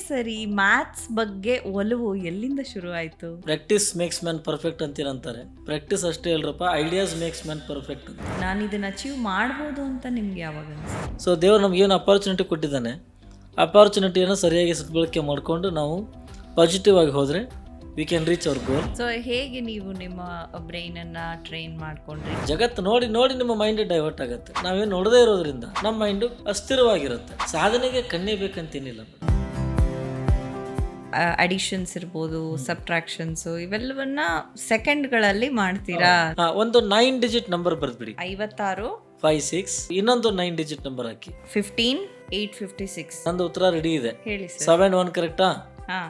ಸರಿ ಮ್ಯಾಥ್ಸ್ ಬಗ್ಗೆ ಒಲವು ಎಲ್ಲಿಂದ ಶುರು ಆಯ್ತು? ಪ್ರಾಕ್ಟೀಸ್ ಮೇಕ್ಸ್ ಮ್ಯಾನ್ ಪರ್ಫೆಕ್ಟ್ ಅಂತೀರಂತಾರೆ. ಪ್ರಾಕ್ಟೀಸ್ ಅಷ್ಟೇ ಅಲ್ರಪ್ಪ, ಐಡಿಯಾಸ್ ಮೇಕ್ಸ್ ಮ್ಯಾನ್ ಪರ್ಫೆಕ್ಟ್ ಅಂತ. ನಾನು ಇದನ್ನ ಅಚೀವ್ ಮಾಡ್ಬೋದು ಅಂತ ನಿಮ್ಗೆ ಯಾವಾಗ ಅನ್ಸುತ್ತೆ? ಸೊ ದೇವರು ನಮಗೇನು ಅಪಾರ್ಚುನಿಟಿ ಕೊಟ್ಟಿದ್ದಾನೆ, ಅಪಾರ್ಚುನಿಟಿಯನ್ನು ಸರಿಯಾಗಿ ಸದ್ಬಳಕೆ ಮಾಡಿಕೊಂಡು ನಾವು ಪಾಸಿಟಿವ್ ಆಗಿ ಹೋದರೆ we can reach our goal. So ಹೇಗೆ ನೀವು ನಿಮ್ಮ ಬ್ರೈನ್ ಅನ್ನ ಟ್ರೈನ್ ಮಾಡ್ಕೊಂಡ್ರಿ? ಜಗತ್ತು ನೋಡಿ ನೋಡಿ ನಿಮ್ಮ ಮೈಂಡ್ ಡೈವರ್ಟ್ ಆಗುತ್ತೆ. ನಾವೇನು ನೋಡದೇ ಇರೋದ್ರಿಂದ ನಮ್ಮ ಮೈಂಡು ಅಸ್ಥಿರವಾಗಿರುತ್ತೆ. ಸಾಧನೆಗೆ ಕಣ್ಣೇ ಬೇಕಂತೇನಿಲ್ಲ. ಅಡಿಷನ್ಸ್ ಇರ್ಬೋದು, ಸಬ್ಟ್ರಾಕ್ಷನ್ಸ್, ಇವೆಲ್ಲವನ್ನ ಸೆಕೆಂಡ್ಗಳಲ್ಲಿ ಮಾಡ್ತೀರಾ? ಒಂದು 9 ಡಿಜಿಟ್ ನಂಬರ್ ಬರೆದ್ಬಿಡಿ. 56 56 ಇನ್ನೊಂದು 9 ಡಿಜಿಟ್ ನಂಬರ್ ಹಾಕಿ. 15 856. ನಂದು ಉತ್ತರ ರೆಡಿ ಇದೆ. ಹೇಳಿ ಸರ್. 71 ಕರೆಕ್ಟಾ? ಹಾ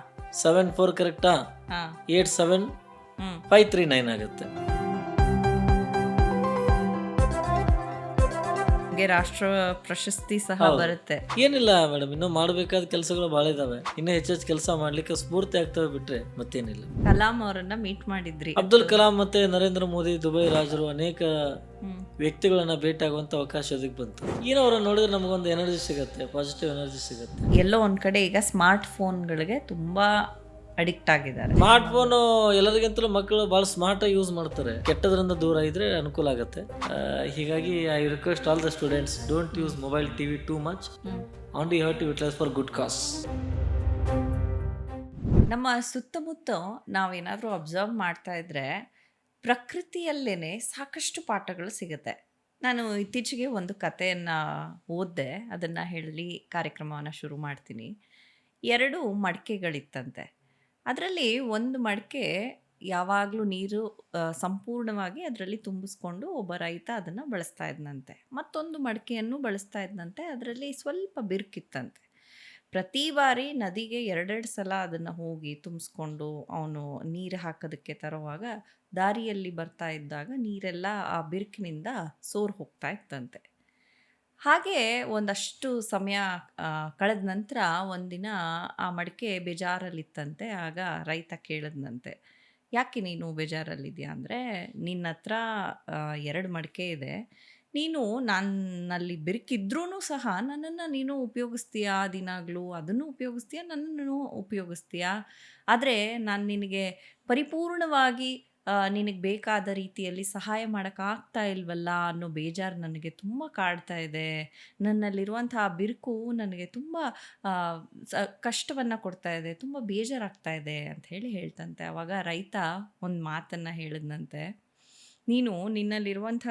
74 ಕರೆಕ್ಟಾ? ಹಾ 87539 ಆಗುತ್ತೆ. ರಾಷ್ಟ್ರ ಪ್ರಶಸ್ತಿ ಸಹ ಬರುತ್ತೆ. ಏನಿಲ್ಲ ಮೇಡಮ್, ಇನ್ನೂ ಮಾಡಬೇಕಾದ ಕೆಲಸಗಳು ಬಹಳ ಇದಾವೆ. ಇನ್ನೂ ಹೆಚ್ಚೆಚ್ಚು ಕೆಲಸ ಮಾಡ್ಲಿಕ್ಕೆ ಸ್ಫೂರ್ತಿ ಆಗ್ತವೆ ಬಿಟ್ರೆ ಮತ್ತೇನಿಲ್ಲ. ಕಲಾಂ ಅವರನ್ನ ಮೀಟ್ ಮಾಡಿದ್ರಿ? ಅಬ್ದುಲ್ ಕಲಾಂ ಮತ್ತೆ ನರೇಂದ್ರ ಮೋದಿ, ದುಬೈ ರಾಜರು, ಅನೇಕ ವ್ಯಕ್ತಿಗಳನ್ನ ಭೇಟಿ ಆಗುವಂತ ಅವಕಾಶ ಅದಕ್ಕೆ ಬಂತು. ಏನೋ ಅವ್ರನ್ನ ನೋಡಿದ್ರೆ ನಮಗೊಂದು ಎನರ್ಜಿ ಸಿಗುತ್ತೆ, ಪಾಸಿಟಿವ್ ಎನರ್ಜಿ ಸಿಗುತ್ತೆ. ಎಲ್ಲೋ ಒಂದ್ ಕಡೆ ಈಗ ಸ್ಮಾರ್ಟ್ ಫೋನ್ಗಳಿಗೆ ತುಂಬಾ ಅಡಿಕ್ಟ್ ಆಗಿದ್ದಾರೆ. ಸ್ಮಾರ್ಟ್ ಫೋನ್ ಎಲ್ಲರಿಗಿಂತಲೂ ಮಕ್ಕಳು ಬಹಳ ಸ್ಮಾರ್ಟ್ ಆಗಿ ಯೂಸ್ ಮಾಡ್ತಾರೆ. ಕೆಟ್ಟದ್ರಿಂದ ದೂರ ಇದ್ರೆ ಅನುಕೂಲ ಆಗುತ್ತೆ. ಹೀಗಾಗಿ I request all the students, don't use mobile TV too much. Only you have to utilise for good cause. ನಮ್ಮ ಸುತ್ತಮುತ್ತ ನಾವೇನಾದ್ರೂ ಅಬ್ಸರ್ವ್ ಮಾಡ್ತಾ ಇದ್ರೆ ಪ್ರಕೃತಿಯಲ್ಲೇನೆ ಸಾಕಷ್ಟು ಪಾಠಗಳು ಸಿಗುತ್ತೆ. ನಾನು ಇತ್ತೀಚೆಗೆ ಒಂದು ಕಥೆಯನ್ನ ಓದಿದೆ, ಅದನ್ನ ಹೇಳಿ ಕಾರ್ಯಕ್ರಮವನ್ನು ಶುರು ಮಾಡ್ತೀನಿ. 2 ಮಡಿಕೆಗಳಿತ್ತಂತೆ. ಅದರಲ್ಲಿ ಒಂದು ಮಡಿಕೆ ಯಾವಾಗಲೂ ನೀರು ಸಂಪೂರ್ಣವಾಗಿ ಅದರಲ್ಲಿ ತುಂಬಿಸ್ಕೊಂಡು ಒಬ್ಬ ರೈತ ಅದನ್ನು ಬಳಸ್ತಾ ಇದ್ನಂತೆ. ಮತ್ತೊಂದು ಮಡಿಕೆಯನ್ನು ಬಳಸ್ತಾ ಇದ್ನಂತೆ, ಅದರಲ್ಲಿ ಸ್ವಲ್ಪ ಬಿರುಕಿತ್ತಂತೆ. ಪ್ರತಿ ಬಾರಿ ನದಿಗೆ 2 ಸಲ ಅದನ್ನು ಹೋಗಿ ತುಂಬಿಸ್ಕೊಂಡು ಅವನು ನೀರು ಹಾಕೋದಕ್ಕೆ ತರುವಾಗ ದಾರಿಯಲ್ಲಿ ಬರ್ತಾ ಇದ್ದಾಗ ನೀರೆಲ್ಲ ಆ ಬಿರುಕಿನಿಂದ ಸೋರ್ ಹೋಗ್ತಾ ಇತ್ತಂತೆ. ಹಾಗೆ ಒಂದಷ್ಟು ಸಮಯ ಕಳೆದ ನಂತರ ಒಂದಿನ ಆ ಮಡಿಕೆ ಬೇಜಾರಲ್ಲಿತ್ತಂತೆ. ಆಗ ರೈತ ಕೇಳಿದ್ನಂತೆ, ಯಾಕೆ ನೀನು ಬೇಜಾರಲ್ಲಿದೆಯಾ ಅಂದರೆ, ನಿನ್ನ ಹತ್ರ 2 ಮಡಿಕೆ ಇದೆ, ನೀನು ನನ್ನಲ್ಲಿ ಬಿರುಕಿದ್ರೂ ಸಹ ನನ್ನನ್ನು ನೀನು ಉಪಯೋಗಿಸ್ತೀಯಾ, ದಿನಾಗಲೂ ಅದನ್ನು ಉಪಯೋಗಿಸ್ತೀಯಾ, ನನ್ನನ್ನು ಉಪಯೋಗಿಸ್ತೀಯಾ, ಆದರೆ ನಾನು ನಿನಗೆ ಪರಿಪೂರ್ಣವಾಗಿ ನಿನಗೆ ಬೇಕಾದ ರೀತಿಯಲ್ಲಿ ಸಹಾಯ ಮಾಡೋಕ್ಕಾಗ್ತಾ ಇಲ್ವಲ್ಲ ಅನ್ನೋ ಬೇಜಾರು ನನಗೆ ತುಂಬ ಕಾಡ್ತಾ ಇದೆ. ನನ್ನಲ್ಲಿರುವಂತಹ ಬಿರುಕು ನನಗೆ ತುಂಬ ಕಷ್ಟವನ್ನು ಕೊಡ್ತಾ ಇದೆ, ತುಂಬ ಬೇಜಾರಾಗ್ತಾ ಇದೆ ಅಂತ ಹೇಳ್ತಂತೆ. ಆವಾಗ ರೈತ ಒಂದು ಮಾತನ್ನು ಹೇಳಿದ್ನಂತೆ, ನೀನು ನಿನ್ನಲ್ಲಿರುವಂಥ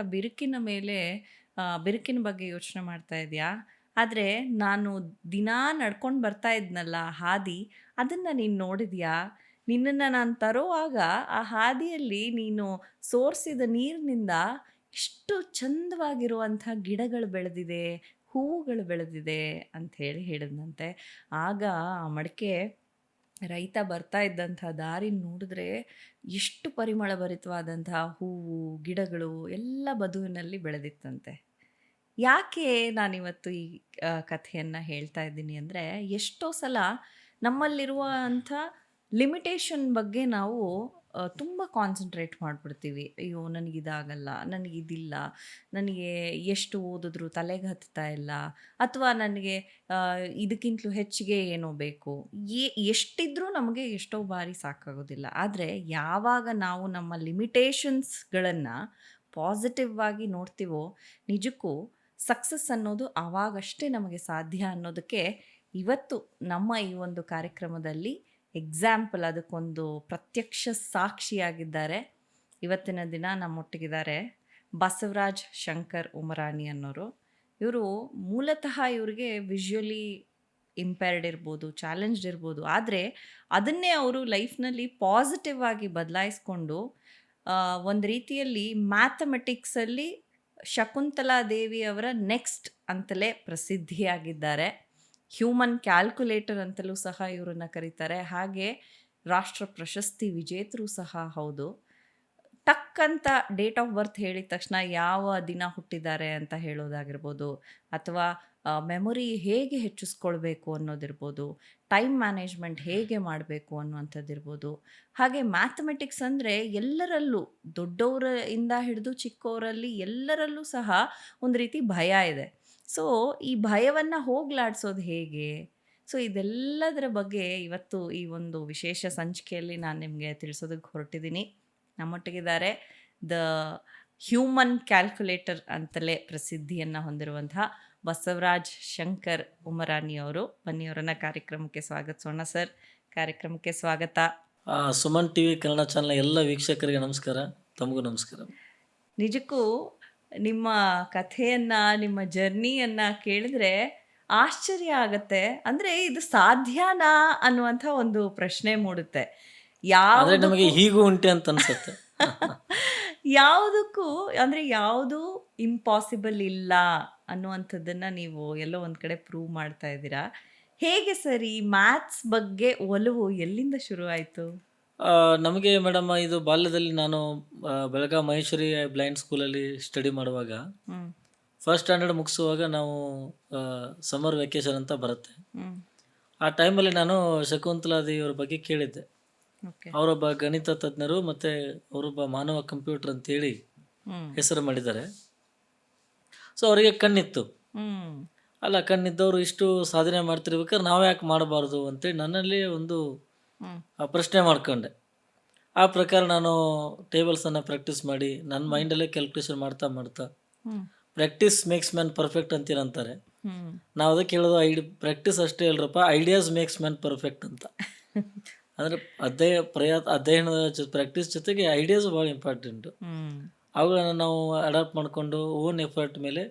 ಬಿರುಕಿನ ಬಗ್ಗೆ ಯೋಚನೆ ಮಾಡ್ತಾ ಇದೆಯಾ, ಆದರೆ ನಾನು ದಿನಾ ನಡ್ಕೊಂಡು ಬರ್ತಾ ಇದ್ನಲ್ಲ ಹಾದಿ, ಅದನ್ನು ನೀನು ನೋಡಿದ್ಯಾ? ನಿನ್ನನ್ನು ನಾನು ತರುವಾಗ ಆ ಹಾದಿಯಲ್ಲಿ ನೀನು ಸೋರಿಸಿದ ನೀರಿನಿಂದ ಎಷ್ಟು ಚಂದವಾಗಿರುವಂಥ ಗಿಡಗಳು ಬೆಳೆದಿದೆ, ಹೂವುಗಳು ಬೆಳೆದಿದೆ ಅಂತ ಹೇಳಿದಂತೆ. ಆಗ ಆ ಮಡಿಕೆ ರೈತ ಬರ್ತಾ ಇದ್ದಂಥ ದಾರಿ ನೋಡಿದ್ರೆ ಎಷ್ಟು ಪರಿಮಳಭರಿತವಾದಂತಹ ಹೂವು, ಗಿಡಗಳು ಎಲ್ಲ ಬದುವಿನಲ್ಲಿ ಬೆಳೆದಿತ್ತಂತೆ. ಯಾಕೆ ನಾನಿವತ್ತು ಈ ಕಥೆಯನ್ನು ಹೇಳ್ತಾ ಇದ್ದೀನಿ ಅಂದರೆ, ಎಷ್ಟೋ ಸಲ ನಮ್ಮಲ್ಲಿರುವಂಥ ಲಿಮಿಟೇಷನ್ ಬಗ್ಗೆ ನಾವು ತುಂಬ ಕಾನ್ಸಂಟ್ರೇಟ್ ಮಾಡಿಬಿಡ್ತೀವಿ. ಅಯ್ಯೋ ನನಗಿದಾಗಲ್ಲ, ನನಗಿದಿಲ್ಲ, ನನಗೆ ಎಷ್ಟು ಓದಿದ್ರು ತಲೆಗೆ ಹತ್ತಾ ಇಲ್ಲ, ಅಥವಾ ನನಗೆ ಇದಕ್ಕಿಂತಲೂ ಹೆಚ್ಚಿಗೆ ಏನೋ ಬೇಕು, ಎಷ್ಟಿದ್ರೂ ನಮಗೆ ಎಷ್ಟೋ ಬಾರಿ ಸಾಕಾಗೋದಿಲ್ಲ. ಆದರೆ ಯಾವಾಗ ನಾವು ನಮ್ಮ ಲಿಮಿಟೇಷನ್ಸ್ಗಳನ್ನು ಪಾಸಿಟಿವ್ ಆಗಿ ನೋಡ್ತೀವೋ, ನಿಜಕ್ಕೂ ಸಕ್ಸಸ್ ಅನ್ನೋದು ಆವಾಗಷ್ಟೇ ನಮಗೆ ಸಾಧ್ಯ ಅನ್ನೋದಕ್ಕೆ ಇವತ್ತು ನಮ್ಮ ಈ ಒಂದು ಕಾರ್ಯಕ್ರಮದಲ್ಲಿ ಎಕ್ಸಾಂಪಲ್, ಅದಕ್ಕೊಂದು ಪ್ರತ್ಯಕ್ಷ ಸಾಕ್ಷಿಯಾಗಿದ್ದಾರೆ. ಇವತ್ತಿನ ದಿನ ನಮ್ಮೊಟ್ಟಿಗಿದ್ದಾರೆ ಬಸವರಾಜ್ ಶಂಕರ್ ಉಮರಾಣಿ ಅನ್ನೋರು. ಇವರು ಮೂಲತಃ ಇವರಿಗೆ ವಿಜುವಲಿ ಇಂಪೇರ್ಡ್ ಇರ್ಬೋದು, ಚಾಲೆಂಜ್ಡ್ ಇರ್ಬೋದು, ಆದರೆ ಅದನ್ನೇ ಅವರು ಲೈಫ್ನಲ್ಲಿ ಪಾಸಿಟಿವ್ ಆಗಿ ಬದಲಾಯಿಸ್ಕೊಂಡು ಒಂದು ರೀತಿಯಲ್ಲಿ ಮ್ಯಾಥಮೆಟಿಕ್ಸಲ್ಲಿ ಶಕುಂತಲಾ ದೇವಿಯವರ ನೆಕ್ಸ್ಟ್ ಅಂತಲೇ ಪ್ರಸಿದ್ಧಿಯಾಗಿದ್ದಾರೆ. ಹ್ಯೂಮನ್ ಕ್ಯಾಲ್ಕುಲೇಟರ್ ಅಂತಲೂ ಸಹ ಇವರನ್ನು ಕರೀತಾರೆ. ಹಾಗೆ ರಾಷ್ಟ್ರ ಪ್ರಶಸ್ತಿ ವಿಜೇತರು ಸಹ ಹೌದು. ಟಕ್ಕಂತ ಡೇಟ್ ಆಫ್ ಬರ್ತ್ ಹೇಳಿದ ತಕ್ಷಣ ಯಾವ ದಿನ ಹುಟ್ಟಿದ್ದಾರೆ ಅಂತ ಹೇಳೋದಾಗಿರ್ಬೋದು, ಅಥವಾ ಮೆಮೊರಿ ಹೇಗೆ ಹೆಚ್ಚಿಸ್ಕೊಳ್ಬೇಕು ಅನ್ನೋದಿರ್ಬೋದು, ಟೈಮ್ ಮ್ಯಾನೇಜ್ಮೆಂಟ್ ಹೇಗೆ ಮಾಡಬೇಕು ಅನ್ನುವಂಥದ್ದಿರ್ಬೋದು. ಹಾಗೆ ಮ್ಯಾಥಮೆಟಿಕ್ಸ್ ಅಂದರೆ ಎಲ್ಲರಲ್ಲೂ, ದೊಡ್ಡವರಿಂದ ಹಿಡಿದು ಚಿಕ್ಕವರಲ್ಲಿ ಎಲ್ಲರಲ್ಲೂ ಸಹ ಒಂದು ರೀತಿ ಭಯ ಇದೆ. ಸೊ ಈ ಭಯವನ್ನು ಹೋಗ್ಲಾಡಿಸೋದು ಹೇಗೆ? ಸೊ ಇದೆಲ್ಲದರ ಬಗ್ಗೆ ಇವತ್ತು ಈ ಒಂದು ವಿಶೇಷ ಸಂಚಿಕೆಯಲ್ಲಿ ನಾನು ನಿಮಗೆ ತಿಳಿಸೋದಕ್ಕೆ ಹೊರಟಿದ್ದೀನಿ. ನಮ್ಮೊಟ್ಟಿಗಿದ್ದಾರೆ ದ ಹ್ಯೂಮನ್ ಕ್ಯಾಲ್ಕುಲೇಟರ್ ಅಂತಲೇ ಪ್ರಸಿದ್ಧಿಯನ್ನು ಹೊಂದಿರುವಂತಹ ಬಸವರಾಜ್ ಶಂಕರ್ ಉಮರಾನಿ ಅವರು. ಬನ್ನಿ ಅವರನ್ನ ಕಾರ್ಯಕ್ರಮಕ್ಕೆ ಸ್ವಾಗತಿಸೋಣ. ಸರ್, ಕಾರ್ಯಕ್ರಮಕ್ಕೆ ಸ್ವಾಗತ. ಸುಮನ್ ಟಿವಿ ಕನ್ನಡ ಚಾನಲ್ ಎಲ್ಲ ವೀಕ್ಷಕರಿಗೆ ನಮಸ್ಕಾರ. ತಮಗೂ ನಮಸ್ಕಾರ. ನಿಜಕ್ಕೂ ನಿಮ್ಮ ಕಥೆಯನ್ನು, ನಿಮ್ಮ ಜರ್ನಿಯನ್ನು ಕೇಳಿದ್ರೆ ಆಶ್ಚರ್ಯ ಆಗತ್ತೆ. ಅಂದರೆ ಇದು ಸಾಧ್ಯನಾ ಅನ್ನುವಂಥ ಒಂದು ಪ್ರಶ್ನೆ ಮೂಡುತ್ತೆ. ಆದ್ರೆ ನಮಗೆ ಹೀಗೂ ಉಂಟೆ ಅಂತ ಅನ್ಸುತ್ತೆ. ಯಾವುದಕ್ಕೂ ಅಂದರೆ ಯಾವುದು ಇಂಪಾಸಿಬಲ್ ಇಲ್ಲ ಅನ್ನುವಂಥದ್ದನ್ನು ನೀವು ಎಲ್ಲೋ ಒಂದು ಕಡೆ ಪ್ರೂವ್ ಮಾಡ್ತಾ ಇದ್ದೀರಾ. ಹೇಗೆ ಸರ್ ಈ ಮ್ಯಾಥ್ಸ್ ಬಗ್ಗೆ ಒಲವು ಎಲ್ಲಿಂದ ಶುರು ಆಯಿತು? ನಮಗೆ ಮೇಡಮ್ ಇದು ಬಾಲ್ಯದಲ್ಲಿ ನಾನು ಬೆಳಗಾವಿ ಮಹೇಶ್ವರಿ ಬ್ಲೈಂಡ್ ಸ್ಕೂಲಲ್ಲಿ ಸ್ಟಡಿ ಮಾಡುವಾಗ ಫಸ್ಟ್ ಸ್ಟ್ಯಾಂಡರ್ಡ್ ಮುಗಿಸುವಾಗ ನಾವು ಸಮ್ಮರ್ ವೆಕೇಶನ್ ಅಂತ ಬರುತ್ತೆ. ಆ ಟೈಮಲ್ಲಿ ನಾನು ಶಕುಂತಲಾ ದೇವಿಯವ್ರ ಬಗ್ಗೆ ಕೇಳಿದ್ದೆ. ಅವರೊಬ್ಬ ಗಣಿತ ತಜ್ಞರು ಮತ್ತು ಅವರೊಬ್ಬ ಮಾನವ ಕಂಪ್ಯೂಟರ್ ಅಂತೇಳಿ ಹೆಸರು ಮಾಡಿದ್ದಾರೆ. ಸೊ ಅವರಿಗೆ ಕಣ್ಣಿತ್ತು. ಅಲ್ಲ, ಕಣ್ಣಿದ್ದವರು ಇಷ್ಟು ಸಾಧನೆ ಮಾಡ್ತಿರ್ಬೇಕಾದ್ರೆ ನಾವು ಯಾಕೆ ಮಾಡಬಾರ್ದು ಅಂತೇಳಿ ನನ್ನಲ್ಲಿ ಒಂದು ಪ್ರಶ್ನೆ ಮಾಡ್ಕೊಂಡೆ. ಆ ಪ್ರಕಾರ ನಾನು ಟೇಬಲ್ಸನ್ನು ಪ್ರಾಕ್ಟೀಸ್ ಮಾಡಿ ನನ್ನ ಮೈಂಡಲ್ಲೇ ಕ್ಯಾಲ್ಕುಲೇಷನ್ ಮಾಡ್ತಾ ಪ್ರಾಕ್ಟೀಸ್ ಮೇಕ್ಸ್ ಮ್ಯಾನ್ ಪರ್ಫೆಕ್ಟ್ ಅಂತೀರಂತಾರೆ. ನಾವು ಅದಕ್ಕೆ ಹೇಳೋದು ಪ್ರಾಕ್ಟೀಸ್ ಅಷ್ಟೇ ಅಲ್ರಪ್ಪ, ಐಡಿಯಾಸ್ ಮೇಕ್ಸ್ ಮ್ಯಾನ್ ಪರ್ಫೆಕ್ಟ್ ಅಂತ. ಅಂದರೆ ಅಧ್ಯಯನದ ಪ್ರಾಕ್ಟೀಸ್ ಜೊತೆಗೆ ಐಡಿಯಾಸ್ ಭಾಳ ಇಂಪಾರ್ಟೆಂಟು. ಅವುಗಳನ್ನು ನಾವು ಅಡಾಪ್ಟ್ ಮಾಡಿಕೊಂಡು ಓನ್ ಎಫರ್ಟ್ ಮೇಲೆ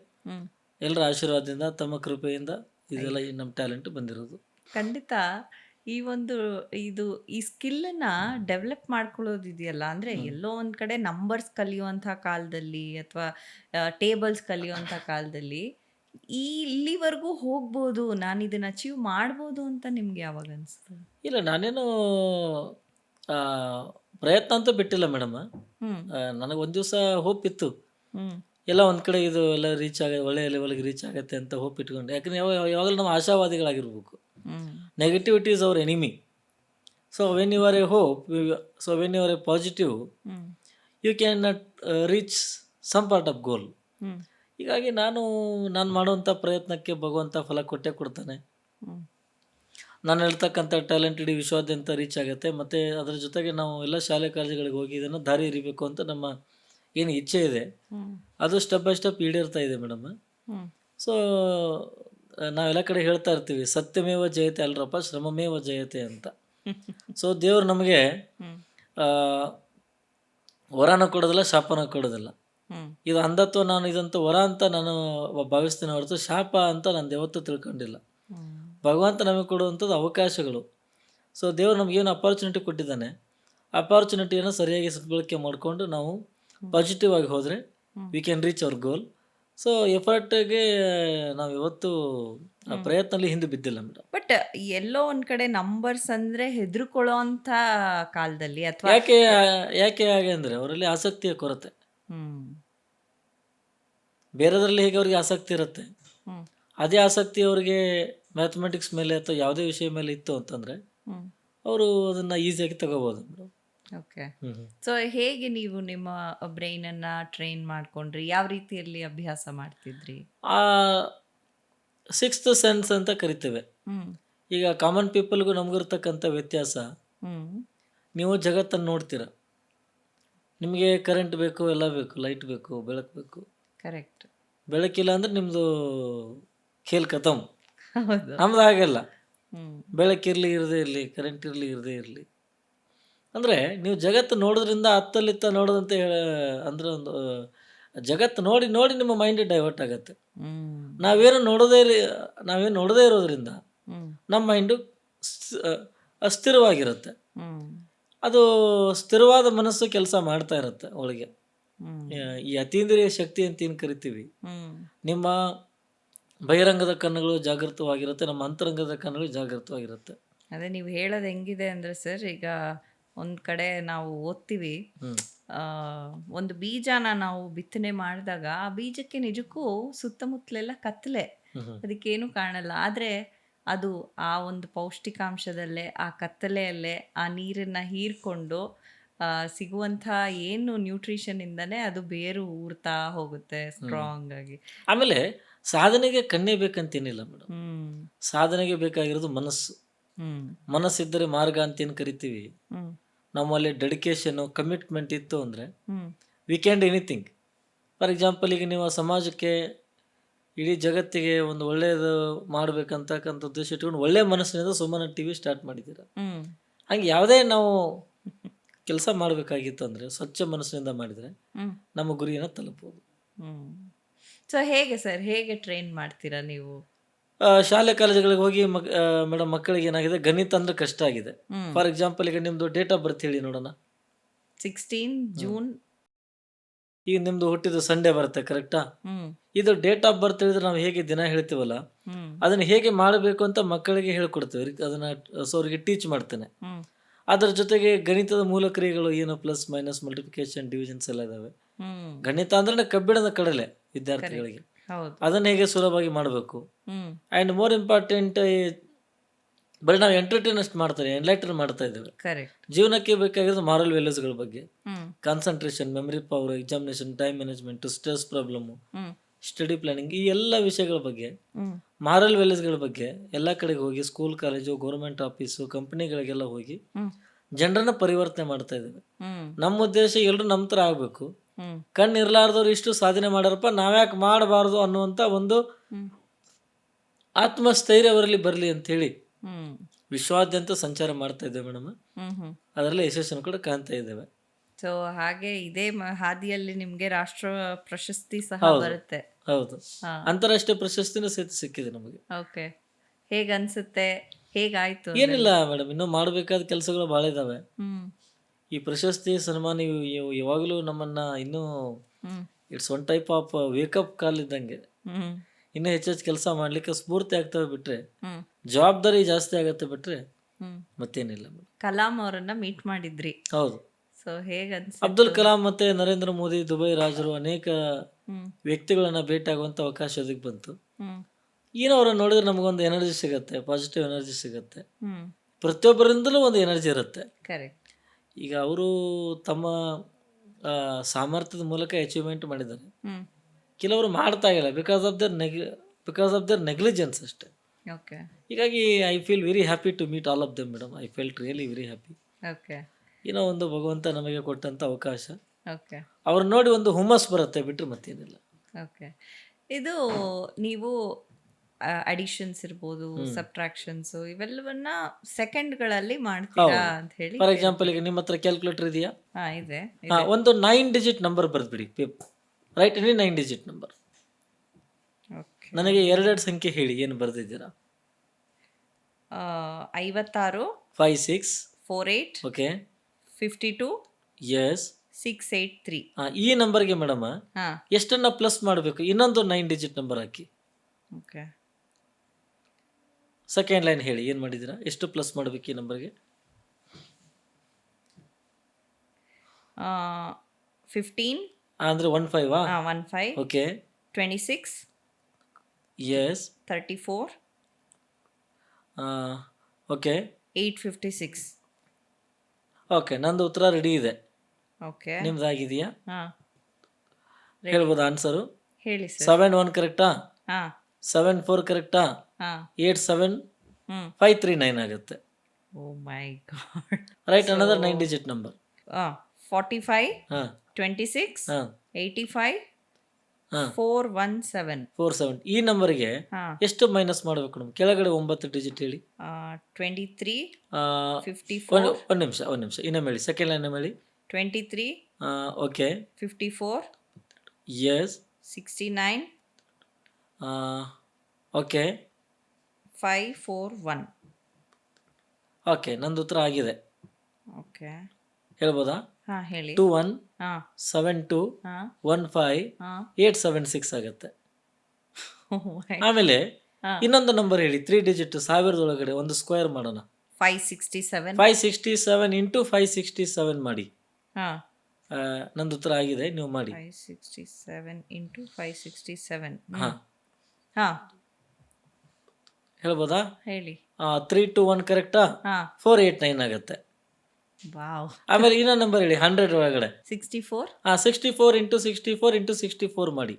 ಎಲ್ಲರ ಆಶೀರ್ವಾದದಿಂದ, ತಮ್ಮ ಕೃಪೆಯಿಂದ ಇದೆಲ್ಲ ನಮ್ಮ ಟ್ಯಾಲೆಂಟ್ ಬಂದಿರೋದು. ಖಂಡಿತ. ಈ ಸ್ಕಿಲ್ಲನ್ನು ಡೆವಲಪ್ ಮಾಡ್ಕೊಳ್ಳೋದಿದೆಯಲ್ಲ, ಅಂದರೆ ಎಲ್ಲೋ ಒಂದು ಕಡೆ ನಂಬರ್ಸ್ ಕಲಿಯುವಂಥ ಕಾಲದಲ್ಲಿ ಅಥವಾ ಟೇಬಲ್ಸ್ ಕಲಿಯುವಂಥ ಕಾಲದಲ್ಲಿ ಇಲ್ಲಿವರೆಗೂ ಹೋಗ್ಬೋದು, ನಾನು ಇದನ್ನು ಅಚೀವ್ ಮಾಡ್ಬೋದು ಅಂತ ನಿಮ್ಗೆ ಯಾವಾಗ ಅನಿಸ್ತು? ಇಲ್ಲ, ನಾನೇನು ಪ್ರಯತ್ನ ಅಂತೂ ಬಿಟ್ಟಿಲ್ಲ ಮೇಡಮ್. ನನಗೆ ಒಂದು ದಿವಸ ಹೋಪ್ ಇತ್ತು, ಎಲ್ಲ ಒಂದು ಕಡೆ ಇದು ಎಲ್ಲ ರೀಚ್ ಒಳ್ಳೆಯ ಲೆವೆಲ್ಗೆ ರೀಚ್ ಆಗುತ್ತೆ ಅಂತ ಹೋಪ್ ಇಟ್ಕೊಂಡು. ಯಾಕಂದರೆ ಯಾವಾಗಲೂ ನಾವು ಆಶಾವಾದಿಗಳಾಗಿರ್ಬೇಕು. Negativity is our enemy. So when you are a hope, so when you are a positive, you can not reach some part of goal. ಹೀಗಾಗಿ ನಾನು ಮಾಡುವಂಥ ಪ್ರಯತ್ನಕ್ಕೆ ಭಗವಂತ ಫಲ ಕೊಟ್ಟೇ ಕೊಡ್ತಾನೆ. ನಾನು ಹೇಳ್ತಕ್ಕಂಥ ಟ್ಯಾಲೆಂಟ್ ಇಡೀ ವಿಶ್ವಾದ್ಯಂತ ರೀಚ್ ಆಗುತ್ತೆ. ಮತ್ತು ಅದರ ಜೊತೆಗೆ ನಾವು ಎಲ್ಲ ಶಾಲೆ ಕಾಲೇಜುಗಳಿಗೆ ಹೋಗಿ ಇದನ್ನು ದಾರಿ ಎರಿಬೇಕು ಅಂತ ನಮ್ಮ ಏನು ಇಚ್ಛೆ ಇದೆ ಅದು ಸ್ಟೆಪ್ ಬೈ ಸ್ಟೆಪ್ ಈಡೇರ್ತಾ ಇದೆ ಮೇಡಮ್. ಸೊ ನಾವೆಲ್ಲ ಕಡೆ ಹೇಳ್ತಾ ಇರ್ತೀವಿ, ಸತ್ಯಮೇವ ಜಯತೆ ಅಲ್ರಪ್ಪ, ಶ್ರಮಮೇವ ಜಯತೆ ಅಂತ. ಸೊ ದೇವರು ನಮಗೆ ವರನ ಕೊಡೋದಿಲ್ಲ, ಶಾಪನ ಕೊಡೋದಿಲ್ಲ. ಇದು ಅಂಧತ್ವ, ನಾನು ಇದಂತೂ ವರ ಅಂತ ನಾನು ಭಾವಿಸ್ತೀನಿ ಹೊರತು ಶಾಪ ಅಂತ ನಾನು ಯಾವತ್ತೂ ತಿಳ್ಕೊಂಡಿಲ್ಲ. ಭಗವಂತ ನಮಗೆ ಕೊಡುವಂಥದ್ದು ಅವಕಾಶಗಳು. ಸೊ ದೇವರು ನಮಗೇನು ಅಪಾರ್ಚುನಿಟಿ ಕೊಟ್ಟಿದ್ದಾನೆ, ಅಪಾರ್ಚುನಿಟಿಯನ್ನು ಸರಿಯಾಗಿ ಸದ್ಬಳಕೆ ಮಾಡಿಕೊಂಡು ನಾವು ಪಾಸಿಟಿವ್ ಆಗಿ ಹೋದರೆ we can reach our goal. So ಎಫರ್ಟ್ಗೆ ನಾವು ಇವತ್ತು ಪ್ರಯತ್ನದಲ್ಲಿ ಹಿಂದೆ ಬಿದ್ದಿಲ್ಲ ಮೇಡಮ್. ಬಟ್ ಎಲ್ಲೋ ಒಂದು ಕಡೆ ನಂಬರ್ಸ್ ಅಂದರೆ ಹೆದರ್ಕೊಳ್ಳೋ ಅಂಥ ಕಾಲದಲ್ಲಿ ಅಥವಾ ಯಾಕೆ ಹಾಗೆ ಅಂದರೆ ಅವರಲ್ಲಿ ಆಸಕ್ತಿಯ ಕೊರತೆ. ಬೇರೆದರಲ್ಲಿ ಹೇಗೆ ಅವ್ರಿಗೆ ಆಸಕ್ತಿ ಇರುತ್ತೆ, ಅದೇ ಆಸಕ್ತಿ ಅವರಿಗೆ ಮ್ಯಾಥಮೆಟಿಕ್ಸ್ ಮೇಲೆ ಅಥವಾ ಯಾವುದೇ ವಿಷಯ ಮೇಲೆ ಇತ್ತು ಅಂತಂದರೆ ಅವರು ಅದನ್ನು ಈಸಿಯಾಗಿ ತಗೋಬೋದು ಮೇಡಮ್. ಓಕೆ. ಸೊ ಹೇಗೆ ನೀವು ನಿಮ್ಮ ಬ್ರೈನನ್ನು ಟ್ರೈನ್ ಮಾಡ್ಕೊಂಡ್ರಿ? ಯಾವ ರೀತಿಯಲ್ಲಿ ಅಭ್ಯಾಸ ಮಾಡ್ತಿದ್ರಿ? ಸಿಕ್ಸ್ತ್ ಸೆನ್ಸ್ ಅಂತ ಕರಿತೇವೆ. ಈಗ ಕಾಮನ್ ಪೀಪಲ್ಗೂ ನಮಗಿರ್ತಕ್ಕಂಥ ವ್ಯತ್ಯಾಸ, ನೀವು ಜಗತ್ತನ್ನು ನೋಡ್ತೀರ, ನಿಮಗೆ ಕರೆಂಟ್ ಬೇಕು, ಎಲ್ಲ ಬೇಕು, ಲೈಟ್ ಬೇಕು, ಬೆಳಕು ಬೇಕು. ಕರೆಕ್ಟ್. ಬೆಳಕಿಲ್ಲ ಅಂದರೆ ನಿಮ್ಮದು ಖೇಲ್ ಖತಮ್. ನಮ್ದು ಹಾಗೆಲ್ಲ, ಬೆಳಕಿರಲಿ ಇರದೇ ಇರಲಿ, ಕರೆಂಟ್ ಇರಲಿ ಇರದೇ ಇರಲಿ. ಅಂದರೆ ನೀವು ಜಗತ್ತು ನೋಡೋದ್ರಿಂದ ಅತ್ತಲ್ಲಿತ್ತ ನೋಡೋದಂತ ಅಂದರೆ ಒಂದು ಜಗತ್ತು ನೋಡಿ ನೋಡಿ ನಿಮ್ಮ ಮೈಂಡ್ ಡೈವರ್ಟ್ ಆಗುತ್ತೆ. ನಾವೇನು ನೋಡದೇ ಇರೋದ್ರಿಂದ ನಮ್ಮ ಮೈಂಡು ಅಸ್ಥಿರವಾಗಿರುತ್ತೆ. ಅದು ಸ್ಥಿರವಾದ ಮನಸ್ಸು ಕೆಲಸ ಮಾಡ್ತಾ ಇರುತ್ತೆ ಒಳಗೆ. ಈ ಅತೀಂದ್ರಿಯ ಶಕ್ತಿ ಅಂತ ಏನು ಕರಿತೀವಿ, ನಿಮ್ಮ ಬಹಿರಂಗದ ಕಣ್ಣುಗಳು ಜಾಗೃತವಾಗಿರುತ್ತೆ, ನಮ್ಮ ಅಂತರಂಗದ ಕಣ್ಣುಗಳು ಜಾಗೃತವಾಗಿರುತ್ತೆ. ಅದೇ ನೀವು ಹೇಳೋದು ಹೆಂಗಿದೆ ಅಂದರೆ ಸರ್, ಈಗ ಒಂದು ಕಡೆ ನಾವು ಓದ್ತೀವಿ, ಒಂದು ಬೀಜನ ನಾವು ಬಿತ್ತನೆ ಮಾಡಿದಾಗ ಆ ಬೀಜಕ್ಕೆ ನಿಜಕ್ಕೂ ಸುತ್ತಮುತ್ತಲೆಲ್ಲ ಕತ್ತಲೆ, ಅದಕ್ಕೇನು ಕಾಣಲ್ಲ. ಆದರೆ ಅದು ಆ ಒಂದು ಪೌಷ್ಟಿಕಾಂಶದಲ್ಲೇ, ಆ ಕತ್ತಲೆಯಲ್ಲೇ ಆ ನೀರನ್ನು ಹೀರ್ಕೊಂಡು ಸಿಗುವಂಥ ಏನು ನ್ಯೂಟ್ರಿಷನ್ ಇಂದನೇ ಅದು ಬೇರು ಊರ್ತಾ ಹೋಗುತ್ತೆ ಸ್ಟ್ರಾಂಗ್ ಆಗಿ. ಆಮೇಲೆ ಸಾಧನೆಗೆ ಕಣ್ಣೇ ಬೇಕಂತೇನಿಲ್ಲ ಮೇಡಮ್. ಹ್ಮ್ ಸಾಧನೆಗೆ ಬೇಕಾಗಿರೋದು ಮನಸ್ಸು. ಹ್ಮ್ ಮನಸ್ಸಿದ್ದರೆ ಮಾರ್ಗ ಅಂತ ಏನು ಕರಿತೀವಿ, ಹ್ಮ್ ನಮ್ಮಲ್ಲಿ ಡೆಡಿಕೇಶನ್ ಕಮಿಟ್ಮೆಂಟ್ ಇತ್ತು ಅಂದರೆ hmm we can do anything. For example, ಈಗ ನೀವು ಸಮಾಜಕ್ಕೆ, ಇಡೀ ಜಗತ್ತಿಗೆ ಒಂದು ಒಳ್ಳೆಯದು ಮಾಡಬೇಕಂತಕ್ಕಂಥ ಉದ್ದೇಶ ಇಟ್ಕೊಂಡು ಒಳ್ಳೆಯ ಮನಸ್ಸಿನಿಂದ ಸುಮ್ಮನೆ ಟಿ ವಿ ಸ್ಟಾರ್ಟ್ ಮಾಡಿದ್ದೀರ. ಹ್ಮ್ ಹಂಗೆ ಯಾವುದೇ ನಾವು ಕೆಲಸ ಮಾಡಬೇಕಾಗಿತ್ತು ಅಂದರೆ ಸ್ವಚ್ಛ ಮನಸ್ಸಿನಿಂದ ಮಾಡಿದರೆ ಹ್ಮ್ ನಮ್ಮ ಗುರಿಯನ್ನು ತಲುಪಬಹುದು. ಹ್ಮ್ ಸೊ ಹೇಗೆ ಸರ್, ಹೇಗೆ ಟ್ರೈನ್ ಮಾಡ್ತೀರಾ ನೀವು? ಶಾಲೆ ಕಾಲೇಜುಗಳಿಗೆ ಹೋಗಿ ಮೇಡಮ್, ಮಕ್ಕಳಿಗೆ ಏನಾಗಿದೆ, ಗಣಿತ ಅಂದರೆ ಕಷ್ಟ ಆಗಿದೆ. ಹ್ಮ್ ಫಾರ್ ಎಕ್ಸಾಂಪಲ್, ಈಗ ನಿಮ್ಮದು ಡೇಟ್ ಆಫ್ ಬರ್ತ್ ಹೇಳಿ ನೋಡೋಣ. 16 ಜೂನ್. ಈಗ ನಿಮ್ಮದು ಹುಟ್ಟಿದ ಸಂಡೇ ಬರುತ್ತೆ, ಕರೆಕ್ಟಾ? ಹ್ಮ್ ಇದು ಡೇಟ್ ಆಫ್ ಬರ್ತ್ ಹೇಳಿದ್ರೆ ನಾವು ಹೇಗೆ ದಿನ ಹೇಳ್ತೀವಲ್ಲ, ಹ್ಮ್ ಅದನ್ನು ಹೇಗೆ ಮಾಡಬೇಕು ಅಂತ ಮಕ್ಕಳಿಗೆ ಹೇಳ್ಕೊಡ್ತೇವೆ. ಅದನ್ನು ಅವರಿಗೆ ಟೀಚ್ ಮಾಡ್ತೇನೆ. ಹ್ಮ್ ಅದರ ಜೊತೆಗೆ ಗಣಿತದ ಮೂಲ ಕ್ರಿಯೆಗಳು ಏನು, ಪ್ಲಸ್ ಮೈನಸ್ ಮಲ್ಟಿಪ್ಲಿಕೇಶನ್ ಡಿವಿಷನ್ಸ್ ಎಲ್ಲ ಇದಾವೆ. ಹ್ಮ್ ಗಣಿತ ಅಂದ್ರೆ ಕಬ್ಬಿಣದ ಕಡಲೆ ವಿದ್ಯಾರ್ಥಿಗಳಿಗೆ. ಹೌದು. ಅದನ್ನು ಹೇಗೆ ಸುಲಭವಾಗಿ ಮಾಡಬೇಕು. ಹ್ಮ್ ಆ್ಯಂಡ್ ಮೋರ್ ಇಂಪಾರ್ಟೆಂಟ್, ಬರೀ ನಾವು ಎಂಟರ್ಟೈನ್ ಅಷ್ಟು ಮಾಡ್ತಾರೆ, ಎನ್ಲೈಟನ್ ಮಾಡ್ತಾ ಇದ್ದೇವೆ. ಕರೆಕ್ಟ್. ಜೀವನಕ್ಕೆ ಬೇಕಾಗಿರೋದು ಮಾರಲ್ ವ್ಯಾಲ್ಯೂಸ್ಗಳ ಬಗ್ಗೆ, hmm concentration, memory power, examination, time management, stress problem, hmm study planning, ಈ ಎಲ್ಲ ವಿಷಯಗಳ ಬಗ್ಗೆ, ಹ್ಮ್ ಮಾರಲ್ ವ್ಯಾಲ್ಯೂಸ್ಗಳ ಬಗ್ಗೆ ಎಲ್ಲ ಕಡೆಗೆ ಹೋಗಿ, ಸ್ಕೂಲ್, ಕಾಲೇಜು, ಗೌರ್ಮೆಂಟ್ ಆಫೀಸು, ಕಂಪ್ನಿಗಳಿಗೆಲ್ಲ ಹೋಗಿ ಹ್ಮ್ ಜನರನ್ನ ಪರಿವರ್ತನೆ ಮಾಡ್ತಾ ಇದ್ದೇವೆ. ಹ್ಮ್ ನಮ್ಮ ಉದ್ದೇಶ ಎಲ್ಲರೂ ನಮ್ಮ ಥರ ಆಗಬೇಕು. ಹ್ಮ್ ಕಣ್ಣು ಇರಲಾರ್ದವ್ರು ಇಷ್ಟು ಸಾಧನೆ ಮಾಡ್ಯಾರಪ್ಪ, ನಾವ್ಯಾಕೆ ಮಾಡಬಾರ್ದು ಅನ್ನುವಂಥ ಒಂದು ಹ್ಮ್ ಆತ್ಮಸ್ಥೈರ್ಯ ಅವರಲ್ಲಿ ಬರಲಿ ಅಂಥೇಳಿ ಹ್ಮ್ ವಿಶ್ವಾದ್ಯಂತ ಸಂಚಾರ ಮಾಡ್ತಾ ಇದ್ದೇವೆ ಮೇಡಮ್. ಹ್ಮ್ ಹ್ಮ್ ಅದರಲ್ಲಿ ಯಶಸ್ಸನ್ನು ಕೂಡ ಕಾಣ್ತಾ ಇದ್ದೇವೆ. ಸೊ ಹಾಗೆ ಇದೇ ಹಾದಿಯಲ್ಲಿ ನಿಮ್ಗೆ ರಾಷ್ಟ್ರ ಪ್ರಶಸ್ತಿ ಸಹ ಹೌದು. ಬರುತ್ತೆ. ಹೌದು, ಹಾ ಅಂತಾರಾಷ್ಟ್ರೀಯ ಪ್ರಶಸ್ತಿನೂ ಸಹಿತ ಸಿಕ್ಕಿದೆ ನಮಗೆ. ಓಕೆ. ಹೇಗನ್ಸುತ್ತೆ, ಹೇಗಾಯ್ತು? ಏನಿಲ್ಲ ಮೇಡಮ್, ಇನ್ನೂ ಮಾಡಬೇಕಾದ ಕೆಲಸಗಳು ಭಾಳ ಇದ್ದಾವೆ. ಹ್ಮ್ ಈ ಪ್ರಶಸ್ತಿ ಸನ್ಮಾನ ಯಾವಾಗಲೂ ನಮ್ಮನ್ನು ಇನ್ನೂ hmm it's one type of wake up call ಇದ್ದಂಗೆ. ಹ್ಮ್ ಇನ್ನೂ ಹೆಚ್ಚೆಚ್ಚು ಕೆಲಸ ಮಾಡಲಿಕ್ಕೆ ಸ್ಫೂರ್ತಿ ಆಗ್ತವೆ ಬಿಟ್ಟರೆ, ಹ್ಮ್ ಜವಾಬ್ದಾರಿ ಜಾಸ್ತಿ ಆಗತ್ತೆ ಬಿಟ್ಟರೆ ಹ್ಮ್ ಮತ್ತೇನಿಲ್ಲ ಮೇಡಮ್. ಕಲಾಂ ಅವರನ್ನ ಮೀಟ್ ಮಾಡಿದ್ರಿ. ಹೌದು, ಸೊ ಹೇಗನ್ಸ? ಅಬ್ದುಲ್ ಕಲಾಂ ಮತ್ತು ನರೇಂದ್ರ ಮೋದಿ, ದುಬೈ ರಾಜರು, ಅನೇಕ ಹ್ಮ್ ವ್ಯಕ್ತಿಗಳನ್ನು ಭೇಟಿಯಾಗುವಂಥ ಅವಕಾಶ ಅದಕ್ಕೆ ಬಂತು. ಹ್ಮ್ ಏನೋ ಅವ್ರನ್ನ ನೋಡಿದ್ರೆ ನಮಗೊಂದು ಎನರ್ಜಿ ಸಿಗುತ್ತೆ, ಪಾಸಿಟಿವ್ ಎನರ್ಜಿ ಸಿಗುತ್ತೆ. ಹ್ಮ್ ಪ್ರತಿಯೊಬ್ಬರಿಂದಲೂ ಒಂದು ಎನರ್ಜಿ ಇರುತ್ತೆ. ಕರೆಕ್ಟ್. ಈಗ ಅವರು ತಮ್ಮ ಸಾಮರ್ಥ್ಯದ ಮೂಲಕ ಅಚೀವ್ಮೆಂಟ್ ಮಾಡಿದ್ದಾರೆ. ಹ್ಮ್ ಕೆಲವರು ಮಾಡ್ತಾ ಇಲ್ಲ, ಬಿಕಾಸ್ ಆಫ್ ದರ್ ನೆಗ್ಲಿಜೆನ್ಸ್ ಅಷ್ಟೇ. ಓಕೆ ಹೀಗಾಗಿ I feel very happy to meet all of them madam. I felt really very happy. Okay ಏನೋ ಒಂದು ಭಗವಂತ ನಮಗೆ ಕೊಟ್ಟಂಥ ಅವಕಾಶ. ಓಕೆ ಅವ್ರನ್ನ ನೋಡಿ ಒಂದು ಹುಮ್ಮಸ್ ಬರುತ್ತೆ ಬಿಟ್ಟರೆ ಮತ್ತೇನಿಲ್ಲ. ಓಕೆ. ಇದು ನೀವು ಅಡಿಷನ್ಸ್ ಇರ್ಬೋದು, ಸಬ್ಟ್ರಾಕ್ಷನ್ಸ್, ಇವೆಲ್ಲವನ್ನ ಸೆಕೆಂಡ್ಗಳಲ್ಲಿ ಮಾಡ್ತೀರಾ ಅಂತ ಹೇಳಿ. ಫಾರ್ ಎಕ್ಸಾಂಪಲ್, ಈಗ ನಿಮ್ಮ ಹತ್ರ ಕ್ಯಾಲ್ಕುಲೇಟರ್ ಇದೆಯಾ? ಹಾ ಇದೆ. ಒಂದು 9 ಡಿಜಿಟ್ ನಂಬರ್ ಬರೆದ್ಬಿಡಿ. Right any 9 digit number. Okay. ನನಗೆ ಎರಡೆರಡು ಸಂಖ್ಯೆ ಹೇಳಿ, ಏನು ಬರೆದಿದ್ದೀರಾ? 56 56. 48 ಓಕೆ. 52 ಎಸ್. 683. ಈ ನಂಬರ್ಗೆ ಮೇಡಮ್ ಹಾ ಎಷ್ಟನ್ನ ಪ್ಲಸ್ ಮಾಡಬೇಕು? ಇನ್ನೊಂದು 9 ಡಿಜಿಟ್ ನಂಬರ್ ಹಾಕಿ. ಓಕೆ. ಸೆಕೆಂಡ್ ಲೈನ್ ಹೇಳಿ, ಏನು ಮಾಡಿದ್ದೀರಾ? ಎಷ್ಟು ಪ್ಲಸ್ ಮಾಡಬೇಕು ಈ ನಂಬರ್ಗೆ? 15 ಅಂದರೆ 15. 15 ಓಕೆ. 26 ಎಸ್. 34 ಓಕೆ. 856. ಓಕೆ, ನಂದು ಉತ್ತರ ರೆಡಿ ಇದೆ. ಓಕೆ. ನಿಮ್ದಾಗಿದೆಯಾ? ಹಾ ಹೇಳ್ಬೋದಾ ಆನ್ಸರು? ಹೇಳಿ ಸರ್. 71 ಕರೆಕ್ಟಾ? ಹಾ 74 ಕರೆಕ್ಟಾ? ಹಾ 87539 ಆಗುತ್ತೆ. Oh my God. Right, another 9 digit number. 45 ಹಾಂ 26 ಹಾಂ 85 ಹಾಂ 417. 47. ಈ ನಂಬರ್ಗೆ ಹಾ ಎಷ್ಟು ಮೈನಸ್ ಮಾಡಬೇಕು ನಮ್ಮ? ಕೆಳಗಡೆ 9 ಡಿಜಿಟ್ ಹೇಳಿ. 23 ಆ, 54 ಒಂದು ನಿಮಿಷ ಇನ್ನೊಮ್ಮೆ ಹೇಳಿ. ಸೆಕೆಂಡ್ ಲೈನ್ ಹೇಳಿ. 23 ಓಕೆ. 54 ಎಸ್. 69 ಓಕೆ 541. ಓಕೆ, ನಂದು ಉತ್ತರ ಆಗಿದೆ. ಓಕೆ. ಹೇಳ್ಬೋದಾ? ಹಾ ಹೇಳಿ. 21 ಹಾ 72 ಹಾ 15 ಹಾ 876 ಆಗುತ್ತೆ. Oh my. ಆಮೇಲೆ ಹಾ ಇನ್ನೊಂದು ನಂಬರ್ ಹೇಳಿ, 3 ಡಿಜಿಟ್, 1000 ಒಳಗಡೆ ಒಂದು ಸ್ಕ್ವೇರ್ ಮಾಡೋಣ. 567. 567 ಇಂಟು 567 ಮಾಡಿ. ಹಾ ನಂದು ಉತ್ತರ ಆಗಿದೆ, ನೀವು ಮಾಡಿ. 567 ಇಂಟು 567. ಹಾಂ, ಹಾ ಹೇಳ್ಬೋದಾ? ಹೇಳಿ. 3 to 1 ಕರೆಕ್ಟಾ? ಹಾ 489 ಆಗುತ್ತೆ. ವಾವ್. ಆಮೇಲೆ ಇನ್ನೊಂದು ನಂಬರ್ ಹೇಳಿ, 100 ಒಳಗಡೆ. 64 64 ಇಂಟು 64 ಇಂಟು 64 ಮಾಡಿ.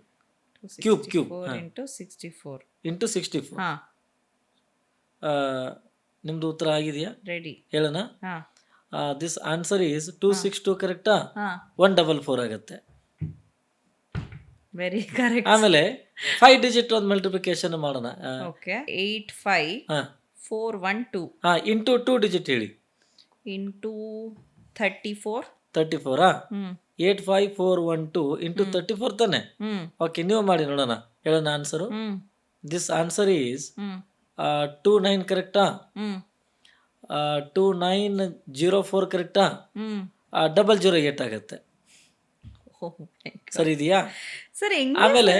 Cube cube into 64 into 64. ಹಾ ನಿಮ್ದು ಉತ್ತರ ಆಗಿದೆಯಾ? ರೆಡಿ. ಹೇಳೋಣ. ಹಾ ದಿಸ್ ಆನ್ಸರ್ ಈಸ್ 262 ಕರೆಕ್ಟಾ? ಹಾ 144 ಆಗುತ್ತೆ. Very correct. ಆಮೇಲೆ 5 ಡಿಜಿಟ್ ಒಂದು ಮಲ್ಟಿಪ್ಲಿಕೇಶನ್ ಮಾಡೋಣ. ಓಕೆ 85412 ಇಂಟು 2 ಡಿಜಿಟ್ ಹೇಳಿ. ಇಂಟು 34. 34 ಹ್ಮ್ 85412 ಇಂಟು 34 ತಾನೆ? ಹ್ಮ್ ಓಕೆ, ನೀವು ಮಾಡಿ ನೋಡೋಣ. ಹೇಳೋಣ answer. Hmm this answer is hmm 29 ಕರೆಕ್ಟಾ? ಹ್ಮ್ 2904 ಕರೆಕ್ಟಾ? ಹ್ಮ್ 008 ಆಗುತ್ತೆ. ಸರಿ ಇದೆಯಾ? ಸರ್ ಆಮೇಲೆ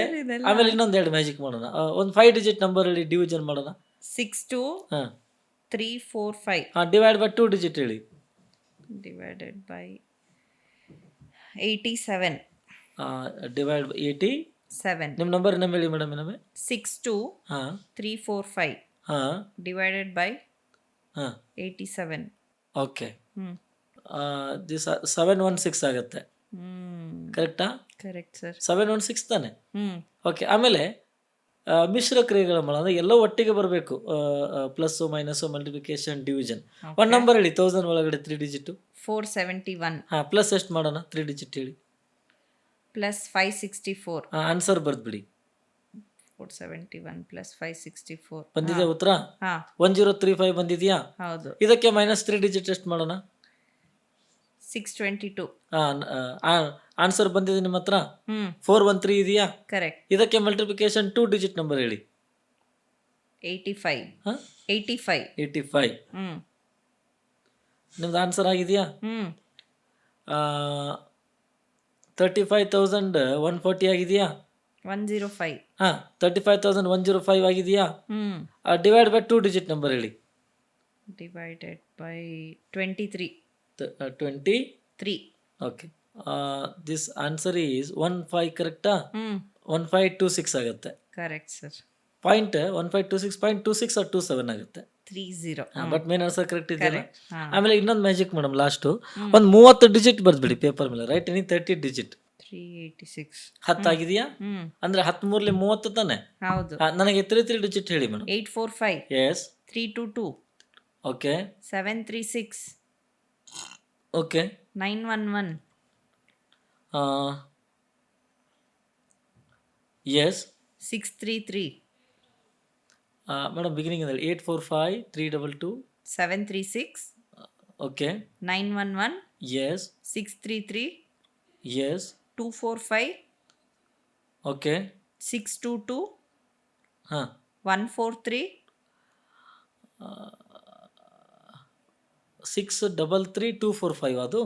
ಇನ್ನೊಂದು ಎರಡು ಮ್ಯಾಜಿಕ್ ಮಾಡೋಣ. ಒಂದು 5 ಡಿಜಿಟ್ ನಂಬರ್ ಹೇಳಿ, ಡಿವಿಷನ್ ಮಾಡೋಣ. 62345 ಡಿವೈಡ್ ಬೈ 2 ಡಿಜಿಟ್ ಹೇಳಿ. divided by 87. Divide by 7. ನಿಮ್ಮ ನಂಬರ್ ಇನ್ನೊಮ್ಮೆ ಹೇಳಿ ಮೇಡಮ್, ಇನ್ನೊಮ್ಮೆ. 62345 divided by 87. Okay, hmm this 716 ಆಗುತ್ತೆ. ಕರೆಕ್ಟಾ? Correct sir. 716 ತಾನೆ? ಹ್ಮ್ ಓಕೆ. ಆಮೇಲೆ ಮಿಶ್ರ ಕ್ರಿಯೆಗಳ ಮಾಡೋಣ, ಎಲ್ಲ ಒಟ್ಟಿಗೆ ಬರಬೇಕು. Plus minus multiplication division. ಒಂದು ನಂಬರ್ ಹೇಳಿ 1000 ಒಳಗಡೆ 3 ಡಿಜಿಟ್. 471 ಪ್ಲಸ್ ಎಷ್ಟು ಮಾಡೋಣ? 3 ಡಿಜಿಟ್ ಹೇಳಿ. ಪ್ಲಸ್ 564. ಆನ್ಸರ್ ಬರ್ದ್ಬಿಡಿ. 471 ಪ್ಲಸ್ 564 ಬಂದಿದೆ ಉತ್ತರ? ಹಾ 1035 ಬಂದಿದೆಯಾ? ಹೌದು. ಇದಕ್ಕೆ ಮೈನಸ್ 3 ಡಿಜಿಟ್ ಎಷ್ಟು ಮಾಡೋಣ? 622. ಆನ್ಸರ್ ಬಂದಿದೆ ನಿಮ್ಮ ಹತ್ರ? ಹ್ಮ್ 413 ಇದೆಯಾ? ಕರೆಕ್ಟ್. ಇದಕ್ಕೆ ಮಲ್ಟಿಪ್ಲಿಕೇಶನ್ 2 ಡಿಜಿಟ್ ನಂಬರ್ ಹೇಳಿ. 85. 85. ಹ್ಮ್ ನಿಮ್ದು ಆನ್ಸರ್ ಆಗಿದೆಯಾ? ಹ್ಮ್ 35,140 ಆಗಿದೆಯಾ? 105. 35,105 ಆಗಿದೆಯಾ? ಹ್ಮ್ ಡಿವೈಡ್ ಬೈ 2 ಡಿಜಿಟ್ ನಂಬರ್ ಹೇಳಿ. divided by 23. 23. Okay, this answer is 15 ಕರೆಕ್ಟಾ? 1526 ಆಗುತ್ತೆ. Correct sir. ಪಾಯಿಂಟ್ 1526.26 or 27 ಆಗುತ್ತೆ. 30. ಬಟ್ ಮೇನ್ ಆನ್ಸರ್ ಕರೆಕ್ಟ್ ಇದೆಯಲ್ಲ. ಹಾ ಆಮೇಲೆ ಇನ್ನೊಂದು ಮ್ಯಾಜಿಕ್ ಮೇಡಮ್, ಲಾಸ್ಟು ಒಂದು 30 ಡಿಜಿಟ್ ಬರ್ದ್ಬಿಡಿ ಪೇಪರ್ ಮೇಲೆ. Right any 30 digit. 386. 10 ಆಗಿದೆಯಾ? ಅಂದ್ರೆ 13 30 ತಾನೆ? ಹೌದು. ನನಗೆ 3 ಡಿಜಿಟ್ ಹೇಳಿ madam. 845. Yes. 322. Okay 736. Okay 911. Yes 633. Madam beginning ಅಂದರೆ 845 322. 736. ಓಕೆ 911. ಎಸ್ 633. ಎಸ್ 245. ಓಕೆ 622. 143. 633245 ಅದು.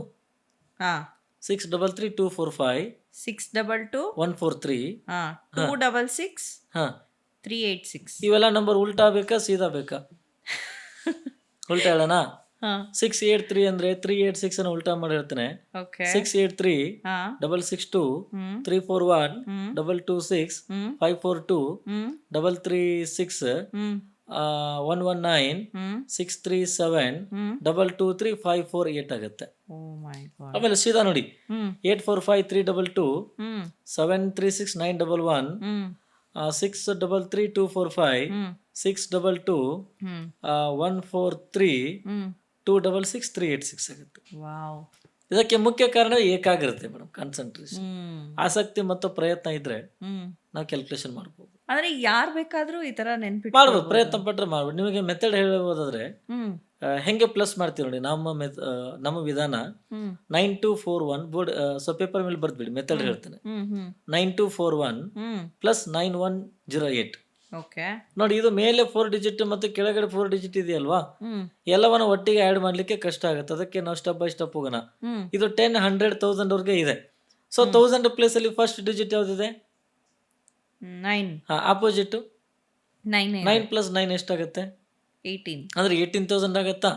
633245 622. 143. 266. 386. ಇವೆಲ್ಲ ನಂಬರ್ ಉಲ್ಟಾ ಬೇಕಾ ಸೀದಾ ಬೇಕಾ? ಉಲ್ಟಾ ಹೇಳೋಣ. 683 ಅಂದ್ರೆ 386 ಅನ್ನು ಉಲ್ಟಾ ಮಾಡಿ ಹೇಳ್ತೇನೆ. ಓಕೆ 683 662 341 226 542 336 119 637 223 548 ಆಗುತ್ತೆ. Oh my god. ಆಮೇಲೆ ಸೀದಾ ನೋಡಿ 845 322 736 911 633 245 622 143 266 386 ಆಗುತ್ತೆ. ವಾವ್. ಇದಕ್ಕೆ ಮುಖ್ಯ ಕಾರಣ ಏಕಾಗ್ರತೆ ಮೇಡಮ್, ಕಾನ್ಸಂಟ್ರೇಷನ್. ಆಸಕ್ತಿ ಮತ್ತು ಪ್ರಯತ್ನ ಇದ್ರೆ ನಾವು ಕ್ಯಾಲ್ಕುಲೇಷನ್ ಮಾಡ್ಬೋದು. ಅಂದ್ರೆ ಯಾರು ಬೇಕಾದ್ರೂ ಈ ತರ ನೆನ್ಪಿಟ್ಟು ಮಾಡ್ಬೋದು, ಪ್ರಯತ್ನ ಪಟ್ರೆ ಮಾಡ್ಬೋದು. ನಿಮಗೆ ಮೆಥಡ್ ಹೇಳಬಹುದಾದ್ರೆ ಹೆಂಗೆ ಪ್ಲಸ್ ಮಾಡ್ತೀವಿ ನೋಡಿ. ನಮ್ಮ ವಿಧಾನ 9241 ಬೋರ್ಡ್ ಪೇಪರ್ ಮೇಲೆ ಬರ್ದ್ಬಿಡಿ. ಮೆಥಡ್ ಹೇಳ್ತೇನೆ. 9241 ಪ್ಲಸ್ 9108. ಓಕೆ ನೋಡಿ, ಇದು ಮೇಲೆ 4 ಡಿಜಿಟ್ ಮತ್ತು ಕೆಳಗಡೆ 4 ಡಿಜಿಟ್ ಇದೆಯಲ್ವಾ, ಎಲ್ಲವನ್ನ ಒಟ್ಟಿಗೆ ಆಡ್ ಮಾಡ್ಲಿಕ್ಕೆ ಕಷ್ಟ ಆಗುತ್ತೆ. ಅದಕ್ಕೆ ನಾವು ಸ್ಟೆಪ್ ಬೈ ಸ್ಟೆಪ್ ಹೋಗೋಣ. ಇದು 10 100 1000 ವರ್ಗೆ ಇದೆ. ಸೊ 1000 ಪ್ಲೇಸ್ ಅಲ್ಲಿ ಫಸ್ಟ್ ಡಿಜಿಟ್ ಯಾವ್ದಿದೆ? 9. ಆಪೋಸಿಟ್ 9 ಪ್ಲಸ್ 9 ಎಷ್ಟಾಗುತ್ತೆ? 18. ಅಂದ್ರೆ 18,000 ಆಗತ್ತಾ?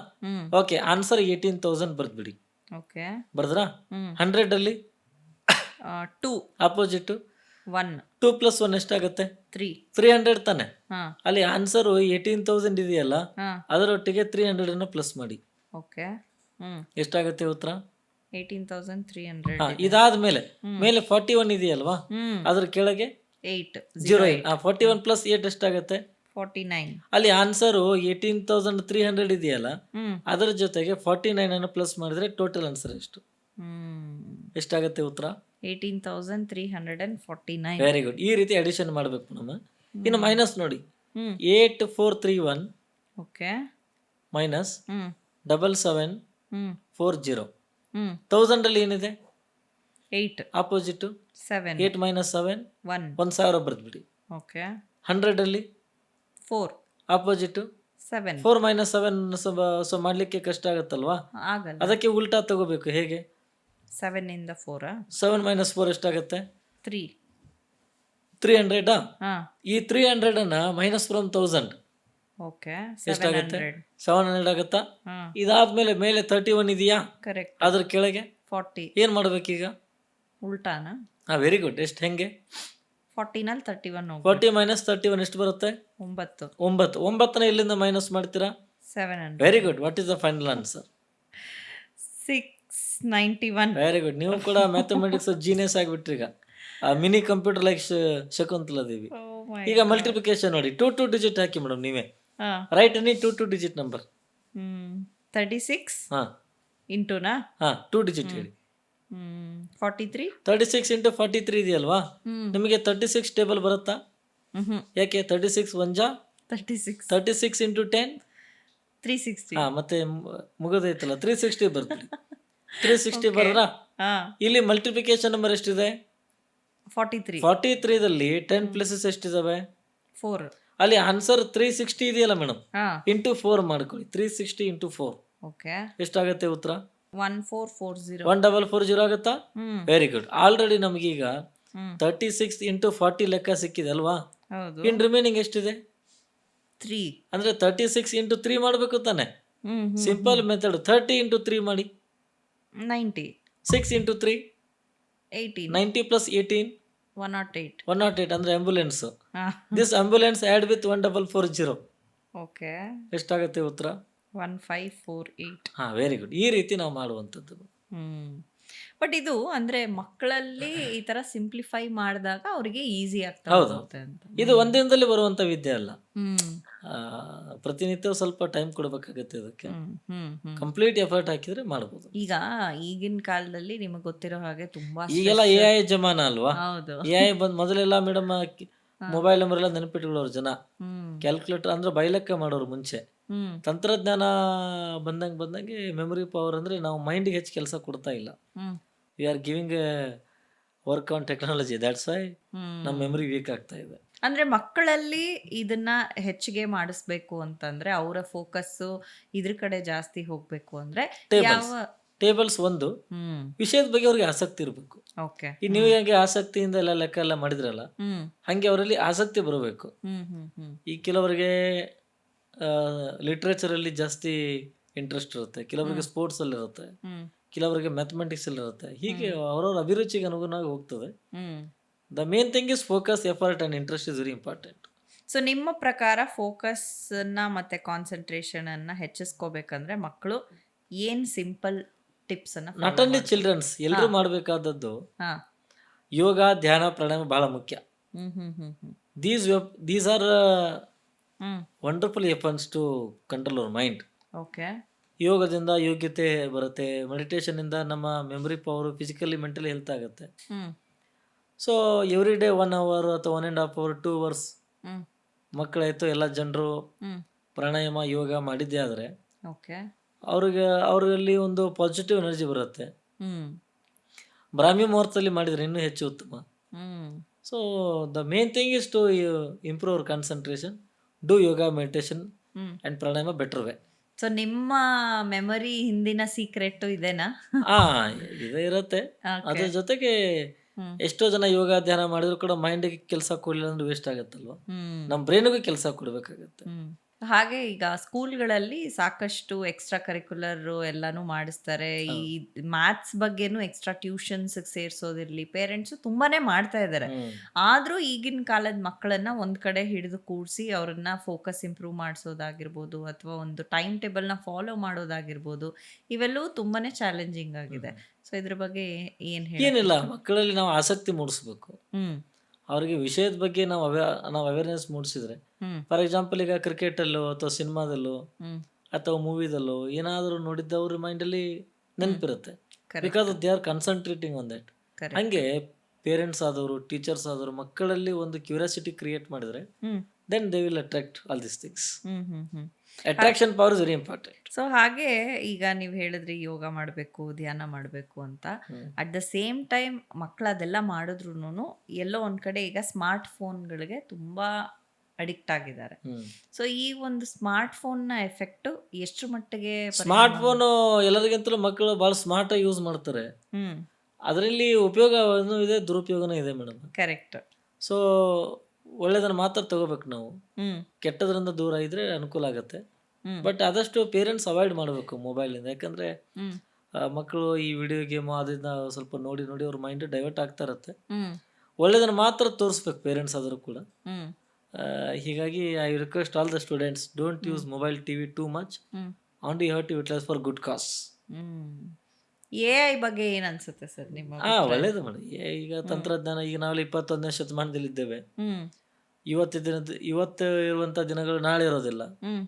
Okay, answer 18,000 ಬರ್ದ್ಬಿಡಿ. ಓಕೆ ಬರ್ದ್ರಾ? 100 ಅಲ್ಲಿ 2. ಆಪೋಸಿಟ್ 1. 2 ಪ್ಲಸ್ 1 ಎಷ್ಟಾಗುತ್ತೆ? 300 ತಾನೆ? ಅಲ್ಲಿ ಆನ್ಸರ್ 18,000 ಇದೆಯಲ್ಲ, ಅದರೊಟ್ಟಿಗೆ 300 ಅನ್ನು ಪ್ಲಸ್ ಮಾಡಿ. ಓಕೆ ಎಷ್ಟಾಗುತ್ತೆ ಉತ್ತರ? 18,300. ಇದಾದ ಮೇಲೆ 41 ಇದೆಯಲ್ವಾ, ಅದ್ರ ಕೆಳಗೆ 8 0 41 ಪ್ಲಸ್ 8 ಎಷ್ಟಾಗುತ್ತೆ? 49. ಅಲ್ಲಿ ಆನ್ಸರು 18,300 ಇದೆಯಲ್ಲ, ಹ್ಮ್ ಅದರ ಜೊತೆಗೆ 49 ಅನ್ನು ಪ್ಲಸ್ ಮಾಡಿದ್ರೆ ಟೋಟಲ್ ಆನ್ಸರ್ ಎಷ್ಟು? ಹ್ಮ್ ಎಷ್ಟಾಗುತ್ತೆ ಉತ್ತರ? 18,349. Very good. ಈ ರೀತಿ ಅಡಿಷನ್ ಮಾಡಬೇಕು ನಮ್ಮ. ಇನ್ನು ಮೈನಸ್ ನೋಡಿ, ಹ್ಮ್ 8431 ಓಕೆ. ಮೈನಸ್ ಹ್ಮ್ 7740. ಹ್ಮ್ 1000 ಅಲ್ಲಿ ಏನಿದೆ 8 ಆಪೋಸಿಟ್? 7 8 ಮೈನಸ್ 7 1 1000 ಬರ್ದ್ಬಿಡಿ. ಓಕೆ. 100 ಅಲ್ಲಿ 4 ಆಪೋಸಿಟ್ 7 4 ಮೈನಸ್ 7. ಸೊ ಮಾಡ್ಲಿಕ್ಕೆ ಕಷ್ಟ ಆಗುತ್ತಲ್ವಾ, ಆಗಲ್ಲ. ಅದಕ್ಕೆ ಉಲ್ಟಾ ತಗೋಬೇಕು. ಹೇಗೆ? 7 ಇಂದ 4 7 ಮೈನಸ್ 4 ಎಷ್ಟಾಗುತ್ತೆ? 3. 300. ಹಾ ಈ 300 ಅನ್ನ ಮೈನಸ್ ಫ್ರಮ್ 1000 ಓಕೆ. ಎಷ್ಟಾಗುತ್ತೆ? 700. 700 ಆಗುತ್ತಾ? ಹಾ ಇದಾದ್ಮೇಲೆ ಮೇಲೆ 31 ಇದೆಯಾ, ಕರೆಕ್ಟ್. ಅದ್ರ ಕೆಳಗೆ 40 ಏನ್ ಮಾಡ್ಬೇಕೀಗ? ಉಲ್ಟಾನ. Very good. ಎಷ್ಟು? ಹೆಂಗೆ? 40 ನಲ್ಲಿ 31 ಹೋಗಿ 40 ಮೈನಸ್ 31 ಎಷ್ಟು ಬರುತ್ತೆ? 9 9ನ ಎಲ್ಲಿಂದ ಮೈನಸ್ ಮಾಡ್ತೀರಾ? 700. Very good. What is the final answer? 691. Very good. ನೀವು ಕೂಡ ಮ್ಯಾಥಮೆಟಿಕ್ಸ್ ಜೀನಿಯಸ್ ಆಗಿಬಿಟ್ರಿ. ಈಗ mini computer like Shakuntala Devi. Oh my ಈಗ ಮಲ್ಟಿಪ್ಲಿಕೇಶನ್ ನೋಡಿ, 2 ಡಿಜಿಟ್ ಹಾಕಿ ಮೇಡಮ್ ನೀವೇ. ಹಾ ರೈಟ್ ಎನಿ 2 ಡಿಜಿಟ್ ನಂಬರ್. 36 ಹಾ ಇಂಟುನಾ 2 ಡಿಜಿಟ್ ಹೇಳಿ. 43. 36 ಇಂಟು 43 ಇದೆಯಲ್ವಾ, ಹ್ಮ್ ನಿಮಗೆ 36 ಟೇಬಲ್ ಬರುತ್ತಾ? ಯಾಕೆ? 36 1 36 36 ಇಂಟು 10 360. ಮತ್ತೆ ಮುಗಿದೈತಲ್ಲ 360 ಬರ್ತೀರಿ. 360 ಬರೋಣ. ಹಾ ಇಲ್ಲಿ ಮಲ್ಟಿಪ್ಲಿಕೇಶನ್ ನಂಬರ್ ಎಷ್ಟಿದೆ? 43 43ದಲ್ಲಿ 10 ಪ್ಲೇಸಸ್ ಎಷ್ಟಿದಾವೆ? 4. ಅಲ್ಲಿ ಆನ್ಸರ್ 360 ಇದೆಯಲ್ಲ ಮೇಡಮ್, ಹಾ ಇಂಟು 4 ಮಾಡ್ಕೊಳ್ಳಿ. 360 ಇಂಟು 4 ಓಕೆ. ಎಷ್ಟಾಗುತ್ತೆ ಉತ್ತರ? 1440. 1440 ಆಗುತ್ತಾ? ಹ್ಮ್ ವೆರಿ ಗುಡ್. ಆಲ್ರೆಡಿ ನಮಗೀಗ ಹ್ಮ್ 36 ಇಂಟು 40 ಲೆಕ್ಕ ಸಿಕ್ಕಿದೆ ಅಲ್ವಾ. ಹೌದು. ಇನ್ ರಿಮೈನಿಂಗ್ ಎಷ್ಟಿದೆ? 3. ಅಂದ್ರೆ 36 ಇಂಟು 3 ಮಾಡಬೇಕು ತಾನೆ. ಹ್ಮ್ ಸಿಂಪಲ್ ಮೆಥಡ್. 30 ಇಂಟು 3 ಮಾಡಿ. 90. 6 ಇಂಟು 3 18. 90 ಪ್ಲಸ್ 18 108. 108 ಅಂದ್ರೆ ಆಂಬ್ಯುಲೆನ್ಸ್. ಹಾ this ambulance add with 1440. Okay. ಎಷ್ಟಾಗುತ್ತೆ ಉತ್ತರ? 1548. Very good. ಈ ರೀತಿ ನಾವು ಮಾಡುವಂಥದ್ದು. ಬಟ್ ಇದು ಅಂದ್ರೆ ಮಕ್ಕಳಲ್ಲಿ ಈ ತರ ಸಿಂಪ್ಲಿಫೈ ಮಾಡಿದಾಗ ಅವ್ರಿಗೆ ಈಸಿ ಆಗ್ತಾ ಹೌದು. ಹೋಗುತ್ತೆ ಅಂತ. ಇದು ಒಂದಿನದಲ್ಲಿ ಬರುವಂತ ವಿದ್ಯೆ ಅಲ್ಲ. ಹ್ಮ್ ಪ್ರತಿನಿತ್ಯ ಸ್ವಲ್ಪ ಟೈಮ್ ಕೊಡಬೇಕಾಗತ್ತೆ ಇದಕ್ಕೆ. ಹ್ಮ್ ಹ್ಮ್ ಹ್ಮ್ ಕಂಪ್ಲೀಟ್ ಎಫರ್ಟ್ ಹಾಕಿದ್ರೆ ಮಾಡಬಹುದು. ಈಗ ಈಗಿನ ಕಾಲದಲ್ಲಿ ನಿಮಗೆ ಗೊತ್ತಿರೋ ಹಾಗೆ ತುಂಬಾ ಈಗೆಲ್ಲ AI ಜಮಾನ ಅಲ್ವಾ. ಹೌದು. AI ಮೊದಲೆಲ್ಲ ಮೇಡಮ್ ಮೊಬೈಲ್ ನಂಬರ್ ಎಲ್ಲ ನೆನಪಿಟ್ಕೊಳ್ಳೋರು ಜನ. ಹ್ಮ್ ಕ್ಯಾಲ್ಕುಲೇಟರ್ ಅಂದ್ರೆ ಬೈಲೆಕ್ಕ ಮಾಡೋರು ಮುಂಚೆ. ಹ್ಮ್ ತಂತ್ರಜ್ಞಾನ ಬಂದಂಗೆ ಮೆಮೊರಿ ಪವರ್ ಅಂದ್ರೆ ನಾವು ಮೈಂಡ್ಗೆ ಹೆಚ್ಚು ಕೆಲಸ ಕೊಡ್ತಾ ಇಲ್ಲ. Hmm we are giving a work on technology. That's why hmm ನಮ್ಮ ಮೆಮೊರಿ ವೀಕ್ ಆಗ್ತಾ ಇದೆ. ಅಂದ್ರೆ ಮಕ್ಕಳಲ್ಲಿ ಇದನ್ನ ಹೆಚ್ಚಿಗೆ ಮಾಡಿಸ್ಬೇಕು ಅಂತಂದ್ರೆ ಅವರ ಫೋಕಸ್ ಇದ್ರ ಕಡೆ ಜಾಸ್ತಿ ಹೋಗ್ಬೇಕು ಅಂದ್ರೆ Tables. ಯಾವ ಟೇಬಲ್ಸ್ ಒಂದು ಹ್ಮ್ ವಿಷಯದ ಬಗ್ಗೆ ಅವ್ರಿಗೆ ಆಸಕ್ತಿ ಇರಬೇಕು. ಓಕೆ. ಈ ನೀವು ಹೇಗೆ ಆಸಕ್ತಿಯಿಂದ ಎಲ್ಲ ಲೆಕ್ಕ ಎಲ್ಲ ಮಾಡಿದ್ರಲ್ಲ, ಹ್ಮ್ ಹಂಗೆ ಅವರಲ್ಲಿ ಆಸಕ್ತಿ ಬರಬೇಕು. ಹ್ಮ್ ಹ್ಮ್ ಹ್ಮ್ ಈ ಕೆಲವರಿಗೆ ಲಿಟ್ರೇಚರಲ್ಲಿ ಜಾಸ್ತಿ ಇಂಟ್ರೆಸ್ಟ್ ಇರುತ್ತೆ, ಕೆಲವರಿಗೆ ಸ್ಪೋರ್ಟ್ಸ್ ಅಲ್ಲಿ ಇರುತ್ತೆ, ಹ್ಮ್ ಕೆಲವರಿಗೆ ಮ್ಯಾಥಮೆಟಿಕ್ಸ್ ಅಲ್ಲಿ ಇರುತ್ತೆ. ಹೀಗೆ ಅವರವರ ಅಭಿರುಚಿಗೆ ಅನುಗುಣವಾಗಿ ಹೋಗ್ತದೆ. Hmm the main thing is focus, effort and interest is very important. So ನಿಮ್ಮ ಪ್ರಕಾರ ಫೋಕಸ್ ಮತ್ತೆ ಕಾನ್ಸಂಟ್ರೇಷನ್ ಅನ್ನ ಹೆಚ್ಚಿಸ್ಕೋಬೇಕಂದ್ರೆ ಮಕ್ಕಳು ಏನ್ ಸಿಂಪಲ್ ಟಿಪ್ಸ್ ಅನ್ನ ನಾಟ್ ಓನ್ಲಿ ಚಿಲ್ಡ್ರನ್ಸ್, ಎಲ್ಲರೂ ಮಾಡಬೇಕಾದದ್ದು ಹಾ ಯೋಗ, ಧ್ಯಾನ, ಪ್ರಾಣಾಯಾಮ ಬಹಳ ಮುಖ್ಯ. ಹ್ಮ್ ಹ್ಮ್ ಹ್ಮ್ ಹ್ಮ್ these are hmm wonderful weapons to control our mind. Okay. ಯೋಗದಿಂದ ಯೋಗ್ಯತೆ ಬರುತ್ತೆ, ಮೆಡಿಟೇಷನ್ ಇಂದ ನಮ್ಮ memory power, physically mentally health ಆಗುತ್ತೆ. Hmm so every day 1 hour ಅಥವಾ 1.5 hour 2 hours ಹ್ಮ್ ಮಕ್ಕಳಾಯ್ತು ಎಲ್ಲ ಜನರು ಹ್ಮ್ ಪ್ರಾಣಾಯಾಮ ಯೋಗ ಮಾಡಿದ್ದೇ ಆದರೆ ಓಕೆ. ಅವರಲ್ಲಿ ಒಂದು ಪಾಸಿಟಿವ್ ಎನರ್ಜಿ ಬರುತ್ತೆ. ಹ್ಮ್ ಬ್ರಾಹ್ಮಿ ಮುಹೂರ್ತದಲ್ಲಿ ಮಾಡಿದರೆ ಇನ್ನೂ ಹೆಚ್ಚು ಉತ್ತಮ. Hmm so the main thing is to improve our concentration, do yoga, meditation hmm and pranayama better way. So ನಿಮ್ಮ ಮೆಮರಿ ಹಿಂದಿನ ಸೀಕ್ರೆಟ್ ಇದೇನಾ? ಇದೇ ಇರುತ್ತೆ. Okay. ಅದ್ರ ಜೊತೆಗೆ ಹ್ಮ್ ಎಷ್ಟೋ ಜನ ಯೋಗ ಧ್ಯಾನ ಮಾಡಿದ್ರು ಕೂಡ ಮೈಂಡಿಗೆ ಕೆಲಸ ಕೊಡಲಿಲ್ಲ ಅಂದ್ರೆ ವೇಸ್ಟ್ ಆಗುತ್ತಲ್ವ. ಹ್ಮ್ ನಮ್ಮ ಬ್ರೈನ್ಗೂ ಕೆಲಸ ಕೊಡಬೇಕಾಗತ್ತೆ. ಹ್ಮ್ ಹಾಗೆ ಈಗ ಸ್ಕೂಲ್ಗಳಲ್ಲಿ ಸಾಕಷ್ಟು ಎಕ್ಸ್ಟ್ರಾ ಕರಿಕ್ಯುಲರ್ ಎಲ್ಲಾನು ಮಾಡಿಸ್ತಾರೆ. ಈ ಮ್ಯಾಥ್ಸ್ ಬಗ್ಗೆನೂ ಎಕ್ಸ್ಟ್ರಾ ಟ್ಯೂಷನ್ಸ್ ಸೇರ್ಸೋದಿರ್ಲಿ, ಪೇರೆಂಟ್ಸ್ ತುಂಬಾನೇ ಮಾಡ್ತಾ ಇದ್ದಾರೆ. ಆದ್ರೂ ಈಗಿನ ಕಾಲದ ಮಕ್ಕಳನ್ನ ಒಂದ್ ಕಡೆ ಹಿಡಿದು ಕೂಡಿಸಿ ಅವ್ರನ್ನ ಫೋಕಸ್ ಇಂಪ್ರೂವ್ ಮಾಡಿಸೋದಾಗಿರ್ಬೋದು ಅಥವಾ ಒಂದು ಟೈಮ್ ಟೇಬಲ್ ನ ಫಾಲೋ ಮಾಡೋದಾಗಿರ್ಬೋದು, ಇವೆಲ್ಲವೂ ತುಂಬಾನೇ ಚಾಲೆಂಜಿಂಗ್ ಆಗಿದೆ. ಸೊ ಇದ್ರ ಬಗ್ಗೆ ಏನ್ ಹೇಳಿ? ಏನಿಲ್ಲ, ಮಕ್ಕಳಲ್ಲಿ ನಾವು ಆಸಕ್ತಿ ಮೂಡಿಸ್ಬೇಕು. ಹ್ಮ್ ಅವರಿಗೆ ವಿಷಯದ ಬಗ್ಗೆ ನಾವು ಅವೇರ್ನೆಸ್ ಮೂಡಿಸಿದ್ರೆ, ಹ್ಮ್ ಫಾರ್ ಎಕ್ಸಾಂಪಲ್ ಈಗ ಕ್ರಿಕೆಟಲ್ಲೋ ಅಥವಾ ಸಿನಿಮಾದಲ್ಲೋ ಹ್ಮ್ ಅಥವಾ ಮೂವಿದಲ್ಲೋ ಏನಾದರೂ ನೋಡಿದ್ದು ಅವ್ರ ಮೈಂಡಲ್ಲಿ ನೆನಪಿರುತ್ತೆ, correct because they are concentrating on that. Correct ಹಂಗೆ ಪೇರೆಂಟ್ಸ್ ಆದವರು, ಟೀಚರ್ಸ್ ಆದವರು ಮಕ್ಕಳಲ್ಲಿ ಒಂದು ಕ್ಯೂರಿಯಾಸಿಟಿ ಕ್ರಿಯೇಟ್ ಮಾಡಿದ್ರೆ, hmm then they will attract all these things. Hmm hmm hmm attraction power is very important. So ಹಾಗೆ ಈಗ ನೀವು ಹೇಳಿದ್ರಿ ಯೋಗ ಮಾಡಬೇಕು, ಧ್ಯಾನ ಮಾಡಬೇಕು ಅಂತ. ಅಟ್ ದ ಸೇಮ್ ಟೈಮ್ ಮಕ್ಕಳು ಅದೆಲ್ಲ ಮಾಡಿದ್ರು ಎಲ್ಲೋ ಒಂದ್ ಕಡೆ ಈಗ ಸ್ಮಾರ್ಟ್ ಫೋನ್ಗಳಿಗೆ ತುಂಬಾ ಅಡಿಕ್ಟ್ ಆಗಿದ್ದಾರೆ. ಸೊ ಈ ಒಂದು ಸ್ಮಾರ್ಟ್ ಫೋನ್ನ ಎಫೆಕ್ಟ್ ಎಷ್ಟು ಮಟ್ಟಿಗೆ ಸ್ಮಾರ್ಟ್ ಫೋನ್ ಎಲ್ಲರಿಗಿಂತಲೂ ಮಕ್ಕಳು ಭಾಳ ಸ್ಮಾರ್ಟ್ ಆಗಿ ಯೂಸ್ ಮಾಡ್ತಾರೆ. ಹ್ಮ್ ಅದರಲ್ಲಿ ಉಪಯೋಗನೂ ಇದೆ, ದುರುಪಯೋಗನೂ ಇದೆ ಮೇಡಮ್. ಕರೆಕ್ಟ್. ಸೊ ಒಳ್ಳೇದನ್ನ ಮಾತ್ರ ತಗೋಬೇಕು ನಾವು, ಹ್ಮ್ ಕೆಟ್ಟದ್ರಿಂದ ದೂರ ಇದ್ರೆ ಅನುಕೂಲ ಆಗುತ್ತೆ. ಹ್ಮ್ ಬಟ್ ಆದಷ್ಟು ಪೇರೆಂಟ್ಸ್ ಅವಾಯ್ಡ್ ಮಾಡಬೇಕು ಮೊಬೈಲಿಂದ. ಯಾಕಂದ್ರೆ ಹ್ಮ್ ಮಕ್ಕಳು ಈ ವಿಡಿಯೋ ಗೇಮು ಅದನ್ನ ಸ್ವಲ್ಪ ನೋಡಿ ನೋಡಿ ಅವ್ರ ಮೈಂಡ್ ಡೈವರ್ಟ್ ಆಗ್ತಾ ಇರುತ್ತೆ. ಹ್ಮ್ ಒಳ್ಳೇದನ್ನ ಮಾತ್ರ ತೋರಿಸ್ಬೇಕು ಪೇರೆಂಟ್ಸ್ ಆದರೂ ಕೂಡ. ಹ್ಮ್ ಹೀಗಾಗಿ I request all the students, don't use mobile TV too much. Hmm only have to utilise for good cause. ಹ್ಮ್ AI ಬಗ್ಗೆ ಏನ್ ಅನ್ಸುತ್ತೆ ಸರ್ ನಿಮ್ಮ ಅಭಿಪ್ರಾಯ? ಒಳ್ಳೇದು ಮೇಡಮ್. ಈಗ ತಂತ್ರಜ್ಞಾನ, ಈಗ ನಾವೆಲ್ಲ 21ನೇ ಶತಮಾನದಲ್ಲಿದ್ದೇವೆ. ಹ್ಮ್ ಇವತ್ತು ಇರುವಂಥ ದಿನಗಳು ನಾಳೆ ಇರೋದಿಲ್ಲ. Hmm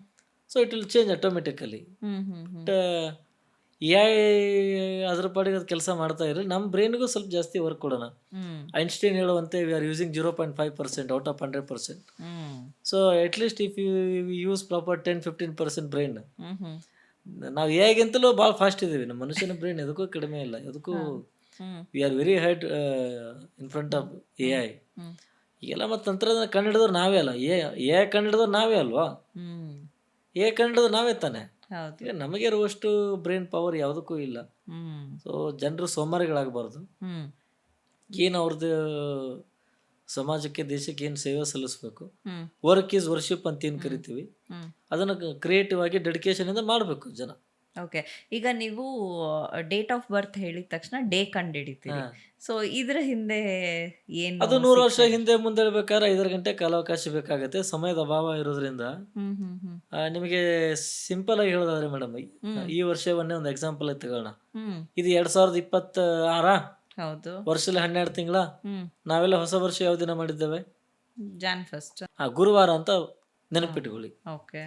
so it will change automatically. Hmm hmm hmm but AI ಅದ್ರ ಪಾಡಿಗೆ ಅದು ಕೆಲಸ ಮಾಡ್ತಾ ಇರಲಿ, ನಮ್ಮ ಬ್ರೈನ್ಗೂ ಸ್ವಲ್ಪ ಜಾಸ್ತಿ ವರ್ಕ್ ಕೊಡೋಣ. ಹ್ಮ್ ಐನ್ಸ್ಟೈನ್ ಹೇಳುವಂತೆ we are using 0.5% out of 100%. Hmm so at least if you use proper 10-15% brain, ಹ್ಮ್ ಹ್ಮ್ ನಾವು ಹೇಗಿಂತಲೂ ಭಾಳ ಫಾಸ್ಟ್ ಇದ್ದೀವಿ. ನಮ್ಮ ಮನುಷ್ಯನ ಬ್ರೈನ್ ಎದಕ್ಕೂ ಕಡಿಮೆ ಇಲ್ಲ, ಎದಕ್ಕೂ hmm we are very hide in front of AI. ಹ್ಮ್ ಈಗೆಲ್ಲ ಮತ್ತು ತಂತ್ರಜ್ಞಾನ ಕಂಡಿಡಿದವ್ರು ನಾವೇ ಅಲ್ಲ, AI ಕಂಡಿಡಿದವ್ರು ನಾವೇ ಅಲ್ವಾ? ಹ್ಮ್ AI ಕಂಡಿಡಿದವ್ರು ನಾವೇ ತಾನೆ. ಹೌದು. ಈಗ ನಮಗೆ ಇರುವಷ್ಟು ಬ್ರೈನ್ ಪವರ್ ಯಾವುದಕ್ಕೂ ಇಲ್ಲ. ಹ್ಮ್ ಸೊ ಜನರು ಸೋಮಾರಿಗಳಾಗಬಾರ್ದು. ಹ್ಮ್ ಏನು ಅವ್ರದ್ದು ಸಮಾಜಕ್ಕೆ, ದೇಶಕ್ಕೆ ಏನು ಸೇವೆ ಸಲ್ಲಿಸಬೇಕು, ಹ್ಮ್ ವರ್ಕ್ ಈಸ್ ವರ್ಷಿಪ್ ಅಂತ ಏನು ಕರಿತೀವಿ, ಹ್ಮ್ ಅದನ್ನು ಕ್ರಿಯೇಟಿವ್ ಆಗಿ ಡೆಡಿಕೇಶನಿಂದ ಮಾಡಬೇಕು ಜನ. ಓಕೆ. ಈಗ ನೀವು ಡೇಟ್ ಆಫ್ ಬರ್ತ್ ಹೇಳಿದ ತಕ್ಷಣ ಡೇ ಕಂಡುಹಿಡಿತೀರಿ. ಸೊ ಇದ್ರ ಹಿಂದೆ ಏನು? ಅದು 100 ವರ್ಷ ಹಿಂದೆ ಮುಂದೆ ಹೇಳ್ಬೇಕಾದ್ರೆ 5 ಗಂಟೆ ಕಾಲಾವಕಾಶ ಬೇಕಾಗುತ್ತೆ. ಸಮಯದ ಅಭಾವ ಇರೋದ್ರಿಂದ ಹ್ಮ್ ಹ್ಮ್ ಹ್ಮ್ ನಿಮಗೆ ಸಿಂಪಲ್ ಆಗಿ ಹೇಳೋದಾದ್ರೆ ಮೇಡಮ್, ಈ ವರ್ಷವನ್ನೇ ಒಂದು ಎಕ್ಸಾಂಪಲ್ ಆಗಿ ತಗೋಣ. ಹ್ಮ್ ಇದು 2026 ಹೌದು. ವರ್ಷದಲ್ಲಿ 12 ತಿಂಗಳ. ಹ್ಮ್ ನಾವೆಲ್ಲ ಹೊಸ ವರ್ಷ ಯಾವ ದಿನ ಮಾಡಿದ್ದೇವೆ? Jan first. ಗುರುವಾರ ಅಂತ ನೆನಪಿಟ್ಕೊಳ್ಳಿ. ಓಕೆ.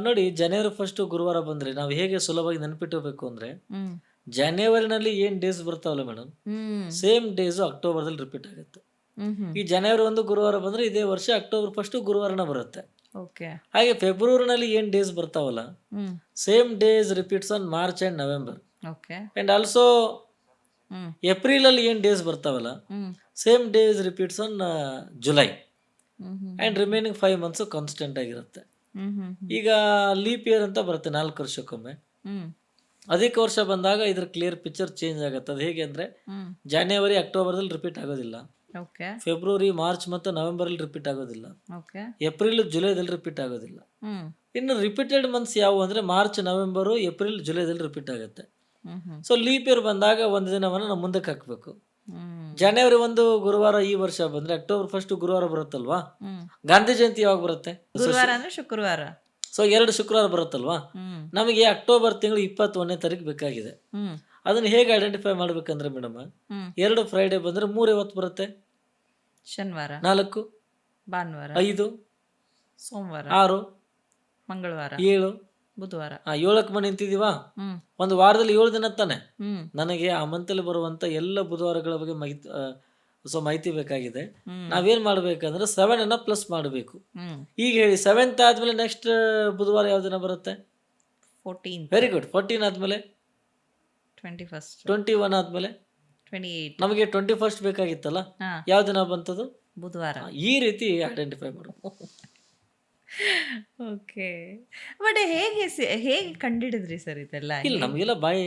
ನೋಡಿ, ಜನವರಿ 1 ಗುರುವಾರ ಬಂದ್ರೆ ನಾವು ಹೇಗೆ ಸುಲಭವಾಗಿ ನೆನಪಿಟ್ಕೋಬೇಕು ಅಂದ್ರೆ, ಹ್ಮ್ ಜನವರಿನಲ್ಲಿ ಏನ್ ಡೇಸ್ ಬರ್ತಾವಲ್ಲ ಮೇಡಮ್, ಹ್ಮ್ ಸೇಮ್ ಡೇಸ್ ಅಕ್ಟೋಬರ್ದಲ್ಲಿ ರಿಪೀಟ್ ಆಗುತ್ತೆ. ಹ್ಮ್ ಹ್ಮ್ ಈ ಜನವರಿ 1 ಗುರುವಾರ ಬಂದ್ರೆ ಇದೇ ವರ್ಷ ಅಕ್ಟೋಬರ್ 1 ಗುರುವಾರನ ಬರುತ್ತೆ. ಓಕೆ. ಹಾಗೆ ಫೆಬ್ರವರಿನಲ್ಲಿ ಏನ್ ಡೇಸ್ ಬರ್ತಾವಲ್ಲ, hmm same days repeats on March and November. Okay. And also hmm April ಅಲ್ಲಿ ಏನ್ ಡೇಸ್ ಬರ್ತಾವಲ್ಲ, hmm same days repeats on July. Hmm hmm and remaining 5 months constant ಆಗಿರುತ್ತೆ. ಹ್ಮ್ ಹ್ಮ್ ಈಗ ಲೀಪ್ ಇಯರ್ ಅಂತ ಬರುತ್ತೆ 4 ವರ್ಷಕ್ಕೊಮ್ಮೆ. ಹ್ಮ್ ಅಧಿಕ ವರ್ಷ ಬಂದಾಗ ಇದ್ರ ಕ್ಲಿಯರ್ ಪಿಕ್ಚರ್ ಚೇಂಜ್ ಆಗುತ್ತೆ. ಅದು ಹೇಗೆ ಅಂದ್ರೆ, ಹ್ಮ್ ಜನವರಿ ಅಕ್ಟೋಬರ್ದಲ್ಲಿ ರಿಪೀಟ್ ಆಗೋದಿಲ್ಲ, ಓಕೆ. ಫೆಬ್ರವರಿ ಮಾರ್ಚ್ ಮತ್ತು ನವೆಂಬರಲ್ಲಿ ರಿಪೀಟ್ ಆಗೋದಿಲ್ಲ, ಓಕೆ. ಏಪ್ರಿಲ್ ಜುಲೈದಲ್ಲಿ ರಿಪೀಟ್ ಆಗೋದಿಲ್ಲ. ಹ್ಮ್ ಇನ್ನು ರಿಪೀಟೆಡ್ ಮಂತ್ಸ್ ಯಾವುವು ಅಂದರೆ ಮಾರ್ಚ್, ನವೆಂಬರು, ಏಪ್ರಿಲ್, ಜುಲೈದಲ್ಲಿ ರಿಪೀಟ್ ಆಗುತ್ತೆ. ಹ್ಮ್ ಹ್ಮ್ ಸೊ ಲೀಪ್ ಇಯರ್ ಬಂದಾಗ ಒಂದು ದಿನವನ್ನು ನಾವು ಮುಂದಕ್ಕೆ ಹಾಕಬೇಕು. ಹ್ಮ್ ಜನವರಿ 1 ಗುರುವಾರ ಈ ವರ್ಷ ಬಂದರೆ ಅಕ್ಟೋಬರ್ 1 ಗುರುವಾರ ಬರುತ್ತಲ್ವಾ? ಹ್ಮ್ ಗಾಂಧಿ ಜಯಂತಿ ಯಾವಾಗ ಬರುತ್ತೆ? ಗುರುವಾರ ಅಂದ್ರೆ ಶುಕ್ರವಾರ. ಸೊ 2 ಶುಕ್ರವಾರ ಬರುತ್ತಲ್ವಾ? ಹ್ಮ್ ನಮಗೆ ಅಕ್ಟೋಬರ್ ತಿಂಗಳು 21ನೇ ತಾರೀಕು ಬೇಕಾಗಿದೆ. ಹ್ಮ್ ಅದನ್ನು ಹೇಗೆ ಐಡೆಂಟಿಫೈ ಮಾಡ್ಬೇಕಂದ್ರೆ ಮೇಡಮ್, ಹ್ಮ್ 2 ಫ್ರೈಡೆ ಬಂದರೆ 3 ಯಾವತ್ತು ಬರುತ್ತೆ? ಶನಿವಾರ, 4, ಭಾನುವಾರ, 5, ಸೋಮವಾರ, 6, ಮಂಗಳವಾರ, 7. ಬುಧವಾರ. 7ಕ್ಕೆ ಮನೆ ನಿಂತಿದೀವಾ? ಹ್ಮ್ ಒಂದು ವಾರದಲ್ಲಿ 7 ದಿನ ತಾನೆ. ಹ್ಮ್ ನನಗೆ ಆ ಮಂತಲ್ಲಿ ಬರುವಂಥ ಎಲ್ಲ ಬುಧವಾರಗಳ ಬಗ್ಗೆ ಮಾಹಿತಿ ಬೇಕಾಗಿದೆ. ಹ್ಮ್ ನಾವೇನು ಮಾಡಬೇಕಂದ್ರೆ 7 ಪ್ಲಸ್ ಮಾಡಬೇಕು. ಹ್ಮ್ ಈಗ ಹೇಳಿ, 7th ಆದಮೇಲೆ ನೆಕ್ಸ್ಟ್ ಬುಧವಾರ ಯಾವ ದಿನ ಬರುತ್ತೆ? 14th, very good. 14 ಆದಮೇಲೆ 21st, 21 ಆದಮೇಲೆ 28. ನಮಗೆ 21st ಬೇಕಾಗಿತ್ತಲ್ಲ, ಹಾ, ಯಾವ ದಿನ ಬಂತದು? ಬುಧವಾರ. ಈ ರೀತಿ ಐಡೆಂಟಿಫೈ ಮಾಡಬೇಕು. ಓಕೆ. ಬಟ್ ಹೇಗೆ ಕಂಡಿಡಿದ್ರಿ ಸರ್ ಇದೆಲ್ಲ? ಇಲ್ಲ, ನಮಗೆಲ್ಲ ಬಾಯಿ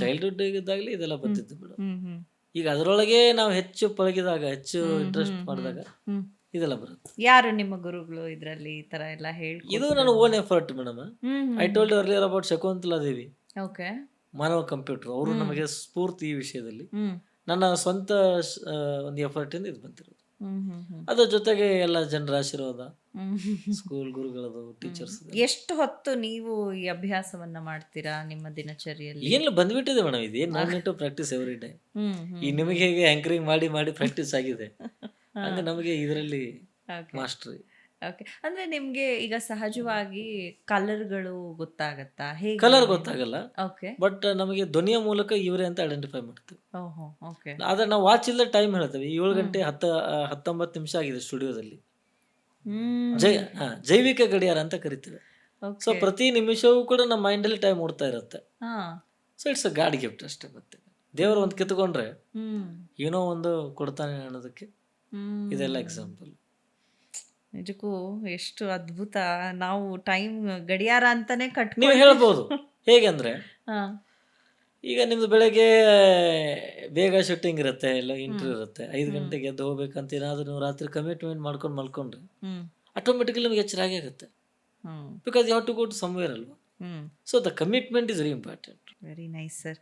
ಚೈಲ್ಡ್ಹುಡ್ ಇದ್ದಾಗಲೇ ಇದೆಲ್ಲ ಬಂದಿದ್ದು ಮೇಡಮ್. ಹ್ಮ್ ಹ್ಮ್ ಈಗ ಅದರೊಳಗೆ ನಾವು ಹೆಚ್ಚು ಪಳಗಿದಾಗ, ಹೆಚ್ಚು ಇಂಟ್ರೆಸ್ಟ್ ಮಾಡಿದಾಗ ಹ್ಮ್ ಇದೆಲ್ಲ ಬರುತ್ತೆ. ಯಾರು ನಿಮ್ಮ ಗುರುಗಳು ಇದ್ರಲ್ಲಿ ಈ ತರ ಎಲ್ಲ ಹೇಳಿ? ಇದು ನನ್ನ own effort madam. Hmm I told earlier about Shakuntala Devi, okay. ಮಾನವ ಕಂಪ್ಯೂಟರ್. ಅವರು ನಮಗೆ ಸ್ಫೂರ್ತಿ ಈ ವಿಷಯದಲ್ಲಿ. ಹ್ಮ್ ನನ್ನ ಸ್ವಂತ ಒಂದು ಎಫರ್ಟ್ ಇಂದ ಇದು ಬಂತಿರೋದು. ಹ್ಮ್ ಹ್ಮ್ ಹ್ಮ್ ಅದ್ರ ಜೊತೆಗೆ ಎಲ್ಲ ಜನರ ಆಶೀರ್ವಾದ, ಹ್ಮ್ ಸ್ಕೂಲ್ ಗುರುಗಳದು, ಟೀಚರ್ಸ್. ಎಷ್ಟು ಹೊತ್ತು ನೀವು ಈ ಅಭ್ಯಾಸವನ್ನ ಮಾಡ್ತೀರಾ ನಿಮ್ಮ ದಿನಚರಿಯಲ್ಲಿ? ಏನಿಲ್ಲ, ಬಂದ್ಬಿಟ್ಟಿದೆ ಮೇಡಮ್. ಇದೇನು ನಾನ್ ಟು ಪ್ರಾಕ್ಟೀಸ್ ಎವ್ರಿ ಡೇ. ಹ್ಮ್ ಹ್ಮ್ ಈ ನಿಮಗೆ ಹೇಗೆ ಆಂಕರಿಂಗ್ ಮಾಡಿ ಮಾಡಿ ಪ್ರಾಕ್ಟೀಸ್ ಆಗಿದೆ, ಹಂಗೆ ನಮಗೆ ಇದರಲ್ಲಿ ಓಕೆ ಮಾಸ್ಟ್ರಿ. ಓಕೆ. ಅಂದ್ರೆ ನಿಮ್ಗೆ ಈಗ ಸಹಜವಾಗಿ ಕಲರ್ಗಳು ಗೊತ್ತಾಗತ್ತಾ ಹೇಗೆ ಕಲರ್ ನೀವು? ಗೊತ್ತಾಗಲ್ಲ, ಓಕೆ. ಬಟ್ ನಮಗೆ ಧ್ವನಿಯ ಮೂಲಕ ಇವರೇ ಅಂತ ಐಡೆಂಟಿಫೈ ಮಾಡ್ತೀವಿ. ಓಹೋ. ಓಕೆ. ಆದ್ರೆ ನಾವು ವಾಚ್ ಇಲ್ಲದೆ ಟೈಮ್ ಹೇಳ್ತೇವೆ. 7 ಹ್ಮ್. ಗಂಟೆ 19 ನಿಮಿಷ ಆಗಿದೆ ಸ್ಟುಡಿಯೋದಲ್ಲಿ. ಹ್ಮ್. ಜೈವಿಕ ಗಡಿಯಾರ ಅಂತ ಕರಿತೀವಿ. So okay. ಪ್ರತಿ ನಿಮಿಷವೂ ಕೂಡ ನಮ್ಮ ಮೈಂಡಲ್ಲಿ ಟೈಮ್ ಓಡ್ತಾ ಇರುತ್ತೆ. ಹಾ. So it's a god gift ಅಷ್ಟೇ. ಮತ್ತೆ ದೇವರು ಒಂದು ಕಿತ್ಕೊಂಡ್ರೆ ಹ್ಮ್. ಏನೋ ಒಂದು ಕೊಡ್ತಾನೆ ಅನ್ನೋದಕ್ಕೆ ಇದೆಲ್ಲ ಹ್ಮ್. ಎಕ್ಸಾಂಪಲ್. ನಿಜಕ್ಕೂ ಎಷ್ಟು ಅದ್ಭುತ. ನಾವು ಟೈಮ್ ಗಡಿಯಾರ ಅಂತಾನೆ ನೀವು ಕಟ್ಕೊಳ್ತೀವಿ. ಹೇಳ್ಬೋದು ಹೇಗೆ ಅಂದ್ರೆ, ಹಾ. ಈಗ ನಿಮ್ದು ಬೆಳಗ್ಗೆ ಬೇಗ ಶೂಟಿಂಗ್ ಇರುತ್ತೆ, ಇಲ್ಲ ಹ್ಮ್. ಇಂಟರ್ವ್ಯೂ ಇರುತ್ತೆ, 5 ಹ್ಮ್. ಗಂಟೆಗೆ ಎದ್ದು ಹೋಗ್ಬೇಕಂತ ಏನಾದರೂ ನೀವು ರಾತ್ರಿ ಕಮಿಟ್ಮೆಂಟ್ ಮಾಡ್ಕೊಂಡು ಮಲ್ಕೊಂಡ್ರೆ ಹ್ಮ್. ಆಟೋಮೆಟಿಕಲಿ ನಿಮಗೆ ಎಚ್ಚರ ಆಗೇ ಆಗುತ್ತೆ. Hmm. Because you have to go to somewhere ಅಲ್ವಾ. Hmm. So the commitment is very important. Very nice sir.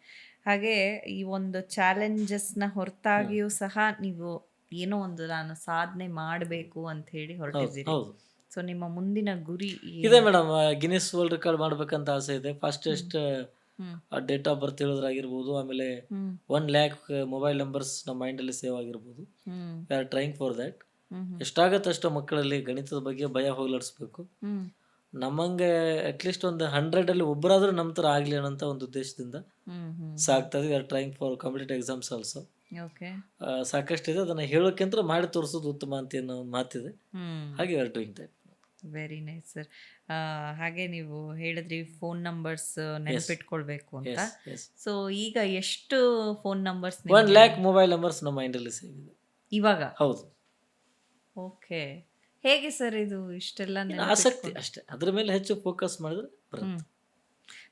ಹಾಗೆ ಈ ಒಂದು ಚಾಲೆಂಜಸ್ನ ಹೊರತಾಗಿಯೂ ಸಹ ನೀವು ಏನೋ ಒಂದು ನಾನು ಸಾಧನೆ ಮಾಡಬೇಕು ಅಂತ ಹೇಳಿ ಹೌದು ಹೊರಟಿದ್ದೀರಿ. ಹೌದು ಸೊ ನಿಮ್ಮ ಮುಂದಿನ ಗುರಿ ಇದೆ ಏನು? ಮೇಡಮ್. ಗಿನ್ನಿಸ್ ವರ್ಲ್ಡ್ ರೆಕಾರ್ಡ್ ಮಾಡ್ಬೇಕಂತ ಆಸೆ ಇದೆ. ಹ್ಮ್. ಫಾಸ್ಟೆಸ್ಟ್ ಹ್ಮ್. ಡೇಟ್ ಆಫ್ ಬರ್ತ್ ಹೇಳೋದ್ರಾಗಿರ್ಬೋದು, ಆಮೇಲೆ ಹ್ಮ್. 1 ಲ್ಯಾಕ್ ಮೊಬೈಲ್ ನಂಬರ್ಸ್ ನಮ್ಮ ಮೈಂಡಲ್ಲಿ ಸೇವ್ ಆಗಿರ್ಬೋದು. Hmm. We are trying for that. Hmm. ಎಷ್ಟಾಗತ್ತೆ ಅಷ್ಟು ಮಕ್ಕಳಲ್ಲಿ ಗಣಿತದ ಬಗ್ಗೆ ಭಯ ಹೋಗ್ಲಾಡಿಸ್ಬೇಕು. ಹ್ಮ್. ನಮ್ಮಂಗೆ ಅಟ್ಲೀಸ್ಟ್ ಒಂದು 100 ಒಬ್ಬರಾದ್ರೂ ನಮ್ಮ ಥರ ಆಗಲಿ ಅನ್ನೋಂಥ ಒಂದು ಉದ್ದೇಶದಿಂದ ಹ್ಮ್. ಹ್ಮ್. ಸಾಕ್ತದೆ. We are trying for competitive exams also. Okay. ಸಾಕಷ್ಟಿದೆ, ಅದನ್ನು ಹೇಳೋಕ್ಕಿಂತ ಮಾಡಿ ತೋರಿಸೋದು ಉತ್ತಮ ಅಂತ ಏನೋ ಒಂದು ಮಾತಿದೆ. ಹ್ಮ್. ಹಾಗೆ we are doing that. Very nice sir. ಹಾಗೆ ನೀವು ಹೇಳಿದ್ರಿ ಫೋನ್ ನಂಬರ್ಸ್ ಎಸ್ ನೆನಪಿಟ್ಕೊಳ್ಬೇಕು ಅಂತ. ಎಸ್ ಎಸ್ ಸೊ ಈಗ ಎಷ್ಟು ಫೋನ್ ನಂಬರ್ಸ್ 1 ನಿಮಗೆ ಲ್ಯಾಕ್ ಮೊಬೈಲ್ ನಂಬರ್ಸ್ ನಮ್ಮ ಮೈಂಡಲ್ಲಿ ಸೇವ್ ಇದೆ. ಇವಾಗ? ಹೌದು. ಓಕೆ. ಹೇಗೆ ಸರ್ ಇದು ಇಷ್ಟೆಲ್ಲ ಇನ್ನು ಆಸಕ್ತಿ ನೆನಪಿಟ್ಕೊಂಡು? ಅಷ್ಟೇ, ಅದ್ರ ಮೇಲೆ ಹೆಚ್ಚು ಫೋಕಸ್ ಮಾಡಿದ್ರೆ ಹ್ಮ್. ಬರುತ್ತೆ.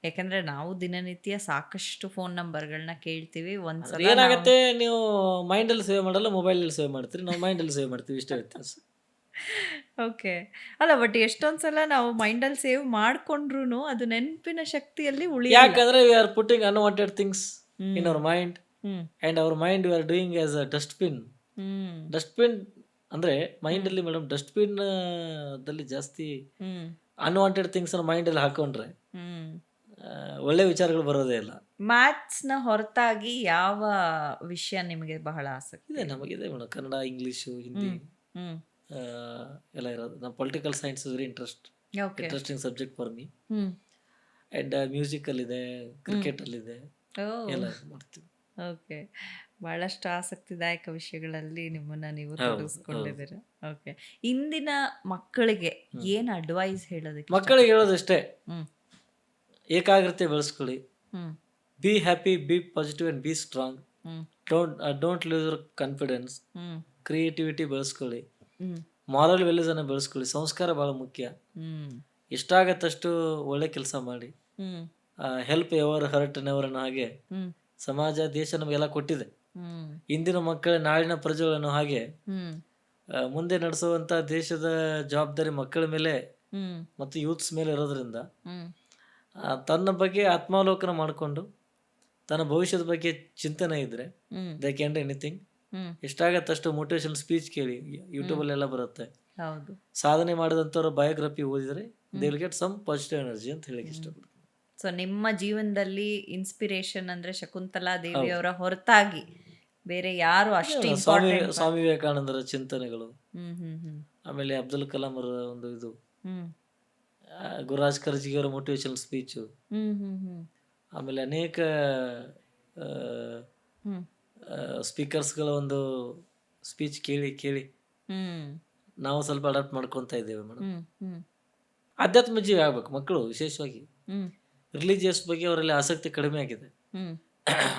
ಯಾಕಂದ್ರೆ ನಾವು ದಿನನಿತ್ಯ ಸಾಕಷ್ಟು ಫೋನ್ ನಂಬರ್ಗಳನ್ನ ಕೇಳ್ತೀವಿ. ಅಂದ್ರೆ ಒಂದ್ಸಲ ನಾವು ಏನಾಗುತ್ತೆ, ನೀವು ಮೈಂಡಲ್ಲಿ ಸೇವ್ ಮಾಡಲ್ಲ, ಮೊಬೈಲಲ್ಲಿ ಸೇವ್ ಮಾಡ್ತೀರಿ, ನಾವು ಮೈಂಡಲ್ಲಿ ಸೇವ್ ಮಾಡ್ತೀವಿ, ಇಷ್ಟೇ ವ್ಯತ್ಯಾಸ. ಓಕೆ. ಅಲ್ಲ ಬಟ್ ಎಷ್ಟೊಂದ್ ಸಲ ನಾವು ಮೈಂಡಲ್ಲಿ ಸೇವ್ ಮಾಡ್ಕೊಂಡ್ರು ಅದು ನೆನಪಿನ ಶಕ್ತಿಯಲ್ಲಿ ಉಳಿಯಲ್ಲ. ಯಾಕಂದ್ರೆ we are putting unwanted things in hmm. Our mind, hmm. And our mind we are doing as a dustbin. Hmm. Dustbin ಅಂದರೆ ಹ್ಮ್. ಮೈಂಡಲ್ಲಿ ಮೇಡಮ್, ಡಸ್ಟ್ಬಿನ್ ದಲ್ಲಿ ಜಾಸ್ತಿ ಹ್ಮ್. ಅನ್ವಾಂಟೆಡ್ ಥಿಂಗ್ಸನ್ನು ಮೈಂಡಲ್ಲಿ ಹಾಕೊಂಡ್ರೆ ಹ್ಮ್. ಒಳ್ಳೆ ವಿಚಾರಗಳು ಬರೋದೇ ಇಲ್ಲ. ಮ್ಯಾಥ್ಸ್ನ ಹೊರತಾಗಿ ಯಾವ ವಿಷಯ ನಿಮಗೆ ಬಹಳ ಆಸಕ್ತಿ ಇದೆ ಇದೆ? ನಮಗಿದೆ ಮೇಡಮ್, ಕನ್ನಡ, ಇಂಗ್ಲೀಷು, ಹಿಂದಿ ಹ್ಮ್. ಹ್ಮ್. ಆ, ಎಲ್ಲ ಇರೋದು. ನಮ್ಮ political science is very okay. Interesting subject for me. Hmm. And ಮ್ಯೂಸಿಕಲ್ಲಿದೆ, ಹ್ಮ್. ಕ್ರಿಕೆಟಲ್ಲಿದೆ, ಓ. ಎಲ್ಲ ಮಾಡ್ತೀವಿ. ಓಕೆ. ಬಹಳಷ್ಟು ಆಸಕ್ತಿದಾಯಕ ವಿಷಯಗಳಲ್ಲಿ ನಿಮ್ಮನ್ನ ನೀವು ಹೌದು ಹೌದು. ತೊಡಗಿಸ್ಕೊಂಡಿದ್ದೀರ. ಓಕೆ. ಇಂದಿನ ಮಕ್ಕಳಿಗೆ ಹ್ಮ್. ಏನು ಅಡ್ವೈಸ್ ಹೇಳೋದಕ್ಕೆ ಮಕ್ಕಳಿಗೆ ಇಷ್ಟಪಡ್ತೀರಾ? ಹೇಳೋದಷ್ಟೇ, ಹ್ಮ್. ಏಕಾಗ್ರತೆ ಬೆಳೆಸ್ಕೊಳ್ಳಿ, ಹ್ಮ್. Be happy, be positive and be strong, hmm. Don't lose your confidence, hmm. Creativity ಬೆಳೆಸ್ಕೊಳ್ಳಿ, ಹ್ಮ್. ಮಾರಲ್ ವ್ಯಾಲ್ಯೂಸನ್ನು ಬೆಳೆಸ್ಕೊಳ್ಳಿ, ಸಂಸ್ಕಾರ ಭಾಳ ಮುಖ್ಯ. ಹ್ಮ್. ಎಷ್ಟಾಗತ್ತಷ್ಟು ಒಳ್ಳೆ ಕೆಲಸ ಮಾಡಿ, ಹ್ಮ್. ಹೆಲ್ಪ್ ಎವರ್ ಹರ್ಟ್ ನೆವರ್ ಅನ್ನೋ ಹಾಗೆ ಹ್ಮ್. ಸಮಾಜ, ದೇಶ ನಮಗೆಲ್ಲ ಕೊಟ್ಟಿದೆ. ಹ್ಮ್. ಇಂದಿನ ಮಕ್ಕಳ ನಾಳಿನ ಪ್ರಜೆಗಳು ಅನ್ನೋ ಹಾಗೆ ಹ್ಮ್. ಮುಂದೆ ನಡೆಸುವಂಥ ದೇಶದ ಜವಾಬ್ದಾರಿ ಮಕ್ಕಳ ಮೇಲೆ ಹ್ಮ್. ಮತ್ತು ಯೂತ್ಸ್ ಮೇಲೆ ಇರೋದ್ರಿಂದ ಹ್ಮ್. ತನ್ನ ಬಗ್ಗೆ ಆತ್ಮಾವಲೋಕನ ಮಾಡಿಕೊಂಡು ತನ್ನ ಭವಿಷ್ಯದ ಬಗ್ಗೆ ಚಿಂತನೆ ಇದ್ದರೆ ಹ್ಮ್. They can do anything. ಹ್ಮ್. ಎಷ್ಟಾಗತ್ತಷ್ಟು ಮೋಟಿವೇಶನ್ ಸ್ಪೀಚ್ ಕೇಳಿ, ಹ್ಮ್. ಯೂಟ್ಯೂಬಲ್ಲೆಲ್ಲ ಬರುತ್ತೆ. ಹೌದು. ಸಾಧನೆ ಮಾಡಿದಂಥವ್ರ ಬಯೋಗ್ರಫಿ ಓದಿದರೆ they hmm. Will get some positive energy ಅಂತ ಹೇಳಕ್ಕೆ ಹ್ಮ್. ಇಷ್ಟಪಡ್ತೀನಿ. ಸೊ ನಿಮ್ಮ ಜೀವನದಲ್ಲಿ ಇನ್ಸ್ಪಿರೇಷನ್ ಅಂದ್ರೆ ಶಕುಂತಲಾ ಹೌದು. ದೇವಿಯವರ ಹೊರತಾಗಿ ಬೇರೆ ಯಾರು ಅದೇ ಅಷ್ಟು ಅಲ್ಲ, ಸ್ವಾಮಿ ಇಂಪಾರ್ಟೆಂಟ್? ಸ್ವಾಮಿ ವಿವೇಕಾನಂದರ ಚಿಂತನೆಗಳು, ಹ್ಮ್. ಹ್ಮ್. ಹ್ಮ್. ಆಮೇಲೆ ಅಬ್ದುಲ್ ಕಲಾಂ ಅವರ ಒಂದು ಇದು, ಹ್ಮ್. ಗುರುರಾಜ್ ಕರ್ಜಿಯವರ ಮೋಟಿವೇಶನಲ್ ಸ್ಪೀಚು, ಹ್ಮ್. ಹ್ಮ್. ಹ್ಮ್. ಆಮೇಲೆ ಅನೇಕ ಹ್ಮ್. ಸ್ಪೀಕರ್ಸ್ಗಳ ಒಂದು ಸ್ಪೀಚ್ ಕೇಳಿ ಕೇಳಿ ಹ್ಮ್. ನಾವು ಸ್ವಲ್ಪ ಅಡಾಪ್ಟ್ ಮಾಡ್ಕೊತಾ ಇದ್ದೇವೆ ಮೇಡಮ್. ಹ್ಮ್. ಹ್ಮ್. ಆಧ್ಯಾತ್ಮ ಜೀವಿ ಆಗ್ಬೇಕು ಮಕ್ಕಳು, ವಿಶೇಷವಾಗಿ ಹ್ಮ್. ರಿಲಿಜಿಯಸ್ ಬಗ್ಗೆ ಅವರಲ್ಲಿ ಆಸಕ್ತಿ ಕಡಿಮೆ ಆಗಿದೆ. ಹ್ಮ್.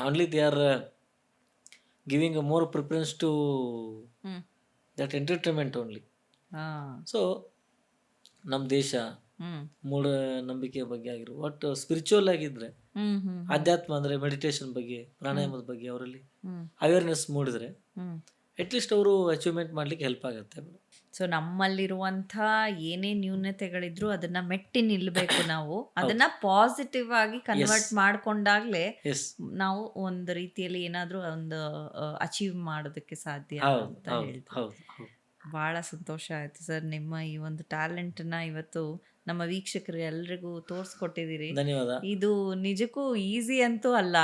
Only they are giving more preference to hmm. That entertainment only. ಹಾ. ಸೊ ನಮ್ಮ ದೇಶ ಹ್ಮ್. ಮೂಢ ನಂಬಿಕೆ ಬಗ್ಗೆ ಆಗಿರೋ ಒಟ್ಟು ಸ್ಪಿರಿಚುವಲ್ ಆಗಿದ್ರೆ, ಹ್ಮ್. ಹ್ಮ್. ಹ್ಮ್. ಆಧ್ಯಾತ್ಮ ಅಂದರೆ ಮೆಡಿಟೇಷನ್ ಬಗ್ಗೆ, ಹ್ಮ್. ಪ್ರಾಣಾಯಾಮದ ಬಗ್ಗೆ ಅವರಲ್ಲಿ ಹ್ಮ್. ಅವೇರ್ನೆಸ್ ಮೂಡಿದ್ರೆ ಹ್ಮ್. ಅಟ್ಲೀಸ್ಟ್ ಅವರು ಅಚೀವ್ಮೆಂಟ್ ಮಾಡ್ಲಿಕ್ಕೆ ಹೆಲ್ಪ್ ಆಗುತ್ತೆ. ಸೊ ನಮ್ಮಲ್ಲಿರುವಂಥ ಏನೇ ನ್ಯೂನತೆಗಳಿದ್ರು ಅದನ್ನ ಮೆಟ್ಟಿ ನಿಲ್ಬೇಕು ನಾವು. ಅದನ್ನ ಹೌದು. ಪಾಸಿಟಿವ್ ಆಗಿ ಎಸ್ ಕನ್ವರ್ಟ್ ಮಾಡ್ಕೊಂಡಾಗ್ಲೇ ಎಸ್ ನಾವು ಒಂದು ರೀತಿಯಲ್ಲಿ ಏನಾದ್ರೂ ಒಂದು ಅಚೀವ್ ಮಾಡೋದಕ್ಕೆ ಸಾಧ್ಯ ಹೌದು ಅಂತ ಹೌದು ಹೇಳ್ತೀವಿ. ಹೌದು ಹೌದು. ಬಹಳ ಸಂತೋಷ ಆಯ್ತು ಸರ್. ನಿಮ್ಮ ಈ ಒಂದು ಟ್ಯಾಲೆಂಟನ್ನ ಇವತ್ತು ನಮ್ಮ ವೀಕ್ಷಕರು ಎಲ್ರಿಗೂ ತೋರಿಸ್ಕೊಟ್ಟಿದ್ದೀರಿ. ಧನ್ಯವಾದ. ಇದು ನಿಜಕ್ಕೂ ಈಸಿ ಅಂತೂ ಅಲ್ಲ.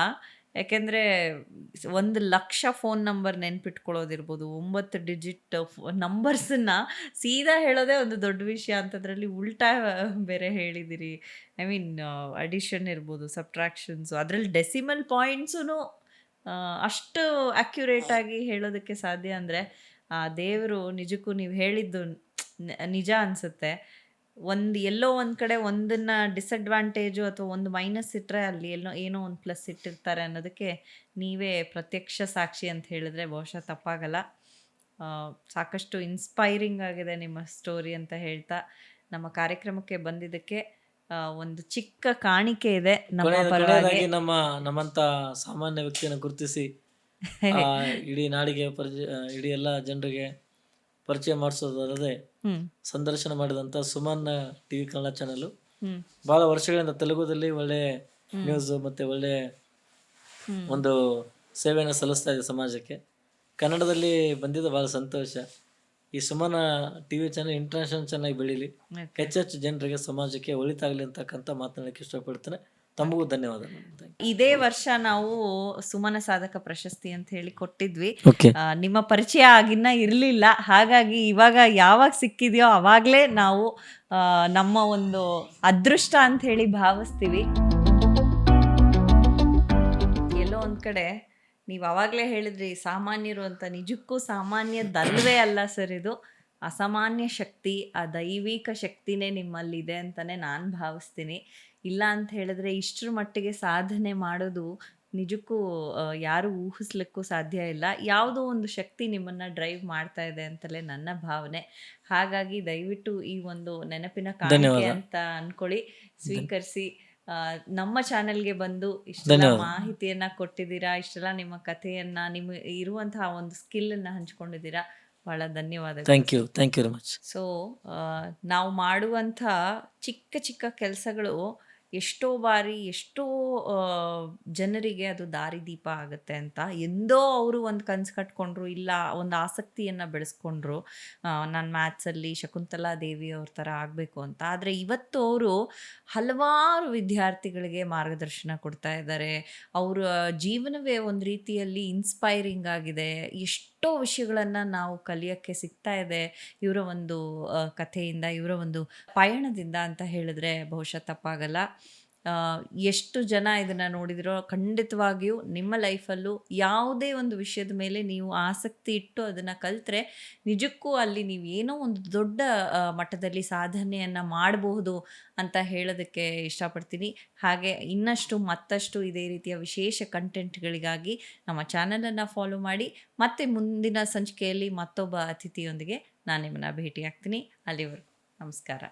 ಯಾಕೆಂದರೆ 1,00,000 ಫೋನ್ ನಂಬರ್ ನೆನ್ಪಿಟ್ಕೊಳ್ಳೋದಿರ್ಬೋದು, 9 ಡಿಜಿಟ್ ನಂಬರ್ಸನ್ನು ಸೀದಾ ಹೇಳೋದೇ ಒಂದು ದೊಡ್ಡ ವಿಷಯ ಅಂತದ್ರಲ್ಲಿ ಉಲ್ಟಾ ಬೇರೆ ಹೇಳಿದಿರಿ. ಐ ಮೀನ್ ಅಡಿಷನ್ ಇರ್ಬೋದು, ಸಬ್ಟ್ರಾಕ್ಷನ್ಸು, ಅದರಲ್ಲಿ ಡೆಸಿಮಲ್ ಪಾಯಿಂಟ್ಸೂ ಅಷ್ಟು ಆ್ಯಕ್ಯುರೇಟಾಗಿ ಹೇಳೋದಕ್ಕೆ ಸಾಧ್ಯ ಅಂದರೆ ಆ ದೇವರು ನಿಜಕ್ಕೂ ನೀವು ಹೇಳಿದ್ದು ನಿಜ ಅನಿಸುತ್ತೆ. ಎಲ್ಲೋ ಒಂದು ಕಡೆ ಒಂದನ್ನು ಡಿಸಡ್ವಾಂಟೇಜು ಅಥವಾ ಒಂದು ಮೈನಸ್ ಇಟ್ಟರೆ ಅಲ್ಲಿ ಏನೋ ಒಂದು ಪ್ಲಸ್ ಇಟ್ಟಿರ್ತಾರೆ ಅನ್ನೋದಕ್ಕೆ ನೀವೇ ಪ್ರತ್ಯಕ್ಷ ಸಾಕ್ಷಿ ಅಂತ ಹೇಳಿದ್ರೆ ಬಹುಶಃ ತಪ್ಪಾಗಲ್ಲ. ಸಾಕಷ್ಟು ಇನ್ಸ್ಪೈರಿಂಗ್ ಆಗಿದೆ ನಿಮ್ಮ ಸ್ಟೋರಿ ಅಂತ ಹೇಳ್ತಾ ನಮ್ಮ ಕಾರ್ಯಕ್ರಮಕ್ಕೆ ಬಂದಿದ್ದಕ್ಕೆ ಒಂದು ಚಿಕ್ಕ ಕಾಣಿಕೆ ಇದೆ ನಮ್ಮ ಪರವಾಗಿ. ಕೊನೆಯದಾಗಿ ನಮ್ಮಂತ ಸಾಮಾನ್ಯ ವ್ಯಕ್ತಿಯನ್ನು ಗುರುತಿಸಿ ಇಡೀ ನಾಡಿಗೆ ಇಡೀ ಎಲ್ಲ ಜನರಿಗೆ ಪರಿಚಯ ಮಾಡಿಸೋದಲ್ಲದೆ ಸಂದರ್ಶನ ಮಾಡಿದಂಥ ಸುಮನ್ ಟಿವಿ ಕನ್ನಡ ಚಾನಲ್ ಬಹಳ ವರ್ಷಗಳಿಂದ ತೆಲುಗುದಲ್ಲಿ ಒಳ್ಳೆ ನ್ಯೂಸ್ ಮತ್ತೆ ಒಳ್ಳೆ ಒಂದು ಸೇವೆಯನ್ನು ಸಲ್ಲಿಸ್ತಾ ಇದೆ ಸಮಾಜಕ್ಕೆ. ಕನ್ನಡದಲ್ಲಿ ಬಂದಿದ್ದು ಬಹಳ ಸಂತೋಷ. ಈ ಸುಮನ ಟಿವಿ ಚಾನಲ್ ಇಂಟರ್ನ್ಯಾಷನಲ್ ಚೆನ್ನಾಗಿ ಬೆಳೀಲಿ, ಹೆಚ್ಚೆಚ್ಚು ಜನರಿಗೆ ಸಮಾಜಕ್ಕೆ ಒಳಿತಾಗಲಿ ಅಂತಕ್ಕಂಥ ಮಾತನಾಡಕ್ಕೆ ಇಷ್ಟಪಡ್ತೇನೆ. ತಮಗೂ ಧನ್ಯವಾದ. ಇದೇ ವರ್ಷ ನಾವು ಸುಮನ ಸಾಧಕ ಪ್ರಶಸ್ತಿ ಅಂತ ಹೇಳಿ ಕೊಟ್ಟಿದ್ವಿ. ಓಕೆ, ನಿಮ್ಮ ಪರಿಚಯ ಆಗಿನ್ನ ಇರಲಿಲ್ಲ, ಹಾಗಾಗಿ ಇವಾಗ ಯಾವಾಗ ಸಿಕ್ಕಿದೆಯೋ ಅವಾಗಲೇ ನಾವು ನಮ್ಮ ಒಂದು ಅದೃಷ್ಟ ಅಂತ ಹೇಳಿ ಭಾವಿಸ್ತೀವಿ. ಎಲ್ಲೋ ಒಂದು ಕಡೆ ನೀವು ಆವಾಗಲೇ ಹೇಳಿದ್ರಿ ಸಾಮಾನ್ಯರು ಅಂತ, ನಿಜಕ್ಕೂ ಸಾಮಾನ್ಯದಲ್ವೇ ಅಲ್ಲ ಸರ್, ಇದು ಅಸಾಮಾನ್ಯ ಶಕ್ತಿ, ಆ ದೈವಿಕ ಶಕ್ತಿನೇ ನಿಮ್ಮಲ್ಲಿದೆ ಅಂತಲೇ ನಾನು ಭಾವಿಸ್ತೀನಿ. ಇಲ್ಲ ಅಂತ ಹೇಳಿದ್ರೆ ಇಷ್ಟರ ಮಟ್ಟಿಗೆ ಸಾಧನೆ ಮಾಡೋದು ನಿಜಕ್ಕೂ ಯಾರೂ ಊಹಿಸ್ಲಿಕ್ಕೂ ಸಾಧ್ಯ ಇಲ್ಲ. ಯಾವುದೋ ಒಂದು ಶಕ್ತಿ ನಿಮ್ಮನ್ನು ಡ್ರೈವ್ ಮಾಡ್ತಾ ಇದೆ ಅಂತಲೇ ನನ್ನ ಭಾವನೆ. ಹಾಗಾಗಿ ದಯವಿಟ್ಟು ಈ ಒಂದು ನೆನಪಿನ ಕಾಣಿಕೆ ಅಂತ ಅಂದ್ಕೊಳ್ಳಿ, ಸ್ವೀಕರಿಸಿ. ನಮ್ಮ ಚಾನೆಲ್ಗೆ ಬಂದು ಇಷ್ಟೆಲ್ಲ ಮಾಹಿತಿಯನ್ನು ಕೊಟ್ಟಿದ್ದೀರಾ, ಇಷ್ಟೆಲ್ಲ ನಿಮ್ಮ ಕಥೆಯನ್ನು, ನಿಮ್ಮ ಇರುವಂತಹ ಒಂದು ಸ್ಕಿಲ್ಲನ್ನು ಹಂಚ್ಕೊಂಡಿದ್ದೀರಾ. ಭಾಳ ಧನ್ಯವಾದಗಳು. Thank you very much. So ನಾವು ಮಾಡುವಂಥ ಚಿಕ್ಕ ಚಿಕ್ಕ ಕೆಲಸಗಳು ಎಷ್ಟೋ ಬಾರಿ ಎಷ್ಟೋ ಜನರಿಗೆ ಅದು ದಾರಿದೀಪ ಆಗುತ್ತೆ ಅಂತ. ಎಂದೋ ಅವರು ಒಂದು ಕನಸು ಕಟ್ಕೊಂಡ್ರು, ಇಲ್ಲ ಒಂದು ಆಸಕ್ತಿಯನ್ನು ಬೆಳೆಸ್ಕೊಂಡ್ರು, ನಾನು ಮ್ಯಾಥ್ಸಲ್ಲಿ ಶಕುಂತಲಾ ದೇವಿ ಅವ್ರ ಥರ ಆಗಬೇಕು ಅಂತ. ಆದರೆ ಇವತ್ತು ಅವರು ಹಲವಾರು ವಿದ್ಯಾರ್ಥಿಗಳಿಗೆ ಮಾರ್ಗದರ್ಶನ ಕೊಡ್ತಾ ಇದ್ದಾರೆ. ಅವರ ಜೀವನವೇ ಒಂದು ರೀತಿಯಲ್ಲಿ ಇನ್ಸ್ಪೈರಿಂಗ್ ಆಗಿದೆ. ಎಷ್ಟೋ ವಿಷಯಗಳನ್ನು ನಾವು ಕಲಿಯೋಕ್ಕೆ ಸಿಗ್ತಾ ಇದೆ ಇವರ ಒಂದು ಕಥೆಯಿಂದ, ಇವರ ಒಂದು ಪಯಣದಿಂದ ಅಂತ ಹೇಳಿದ್ರೆ ಬಹುಶಃ ತಪ್ಪಾಗಲ್ಲ. ಎಷ್ಟು ಜನ ಇದನ್ನು ನೋಡಿದಿರೋ, ಖಂಡಿತವಾಗಿಯೂ ನಿಮ್ಮ ಲೈಫಲ್ಲೂ ಯಾವುದೇ ಒಂದು ವಿಷಯದ ಮೇಲೆ ನೀವು ಆಸಕ್ತಿ ಇಟ್ಟು ಅದನ್ನು ಕಲಿತ್ರೆ ನಿಜಕ್ಕೂ ಅಲ್ಲಿ ನೀವು ಏನೋ ಒಂದು ದೊಡ್ಡ ಮಟ್ಟದಲ್ಲಿ ಸಾಧನೆಯನ್ನು ಮಾಡಬಹುದು ಅಂತ ಹೇಳೋದಕ್ಕೆ ಇಷ್ಟಪಡ್ತೀನಿ. ಹಾಗೆ ಇನ್ನಷ್ಟು ಮತ್ತಷ್ಟು ಇದೇ ರೀತಿಯ ವಿಶೇಷ ಕಂಟೆಂಟ್ಗಳಿಗಾಗಿ ನಮ್ಮ ಚಾನಲನ್ನು ಫಾಲೋ ಮಾಡಿ. ಮತ್ತೆ ಮುಂದಿನ ಸಂಚಿಕೆಯಲ್ಲಿ ಮತ್ತೊಬ್ಬ ಅತಿಥಿಯೊಂದಿಗೆ ನಾನು ನಿಮ್ಮನ್ನು ಭೇಟಿ ಆಗ್ತೀನಿ. ಅಲ್ಲಿವರೆಗೂ ನಮಸ್ಕಾರ.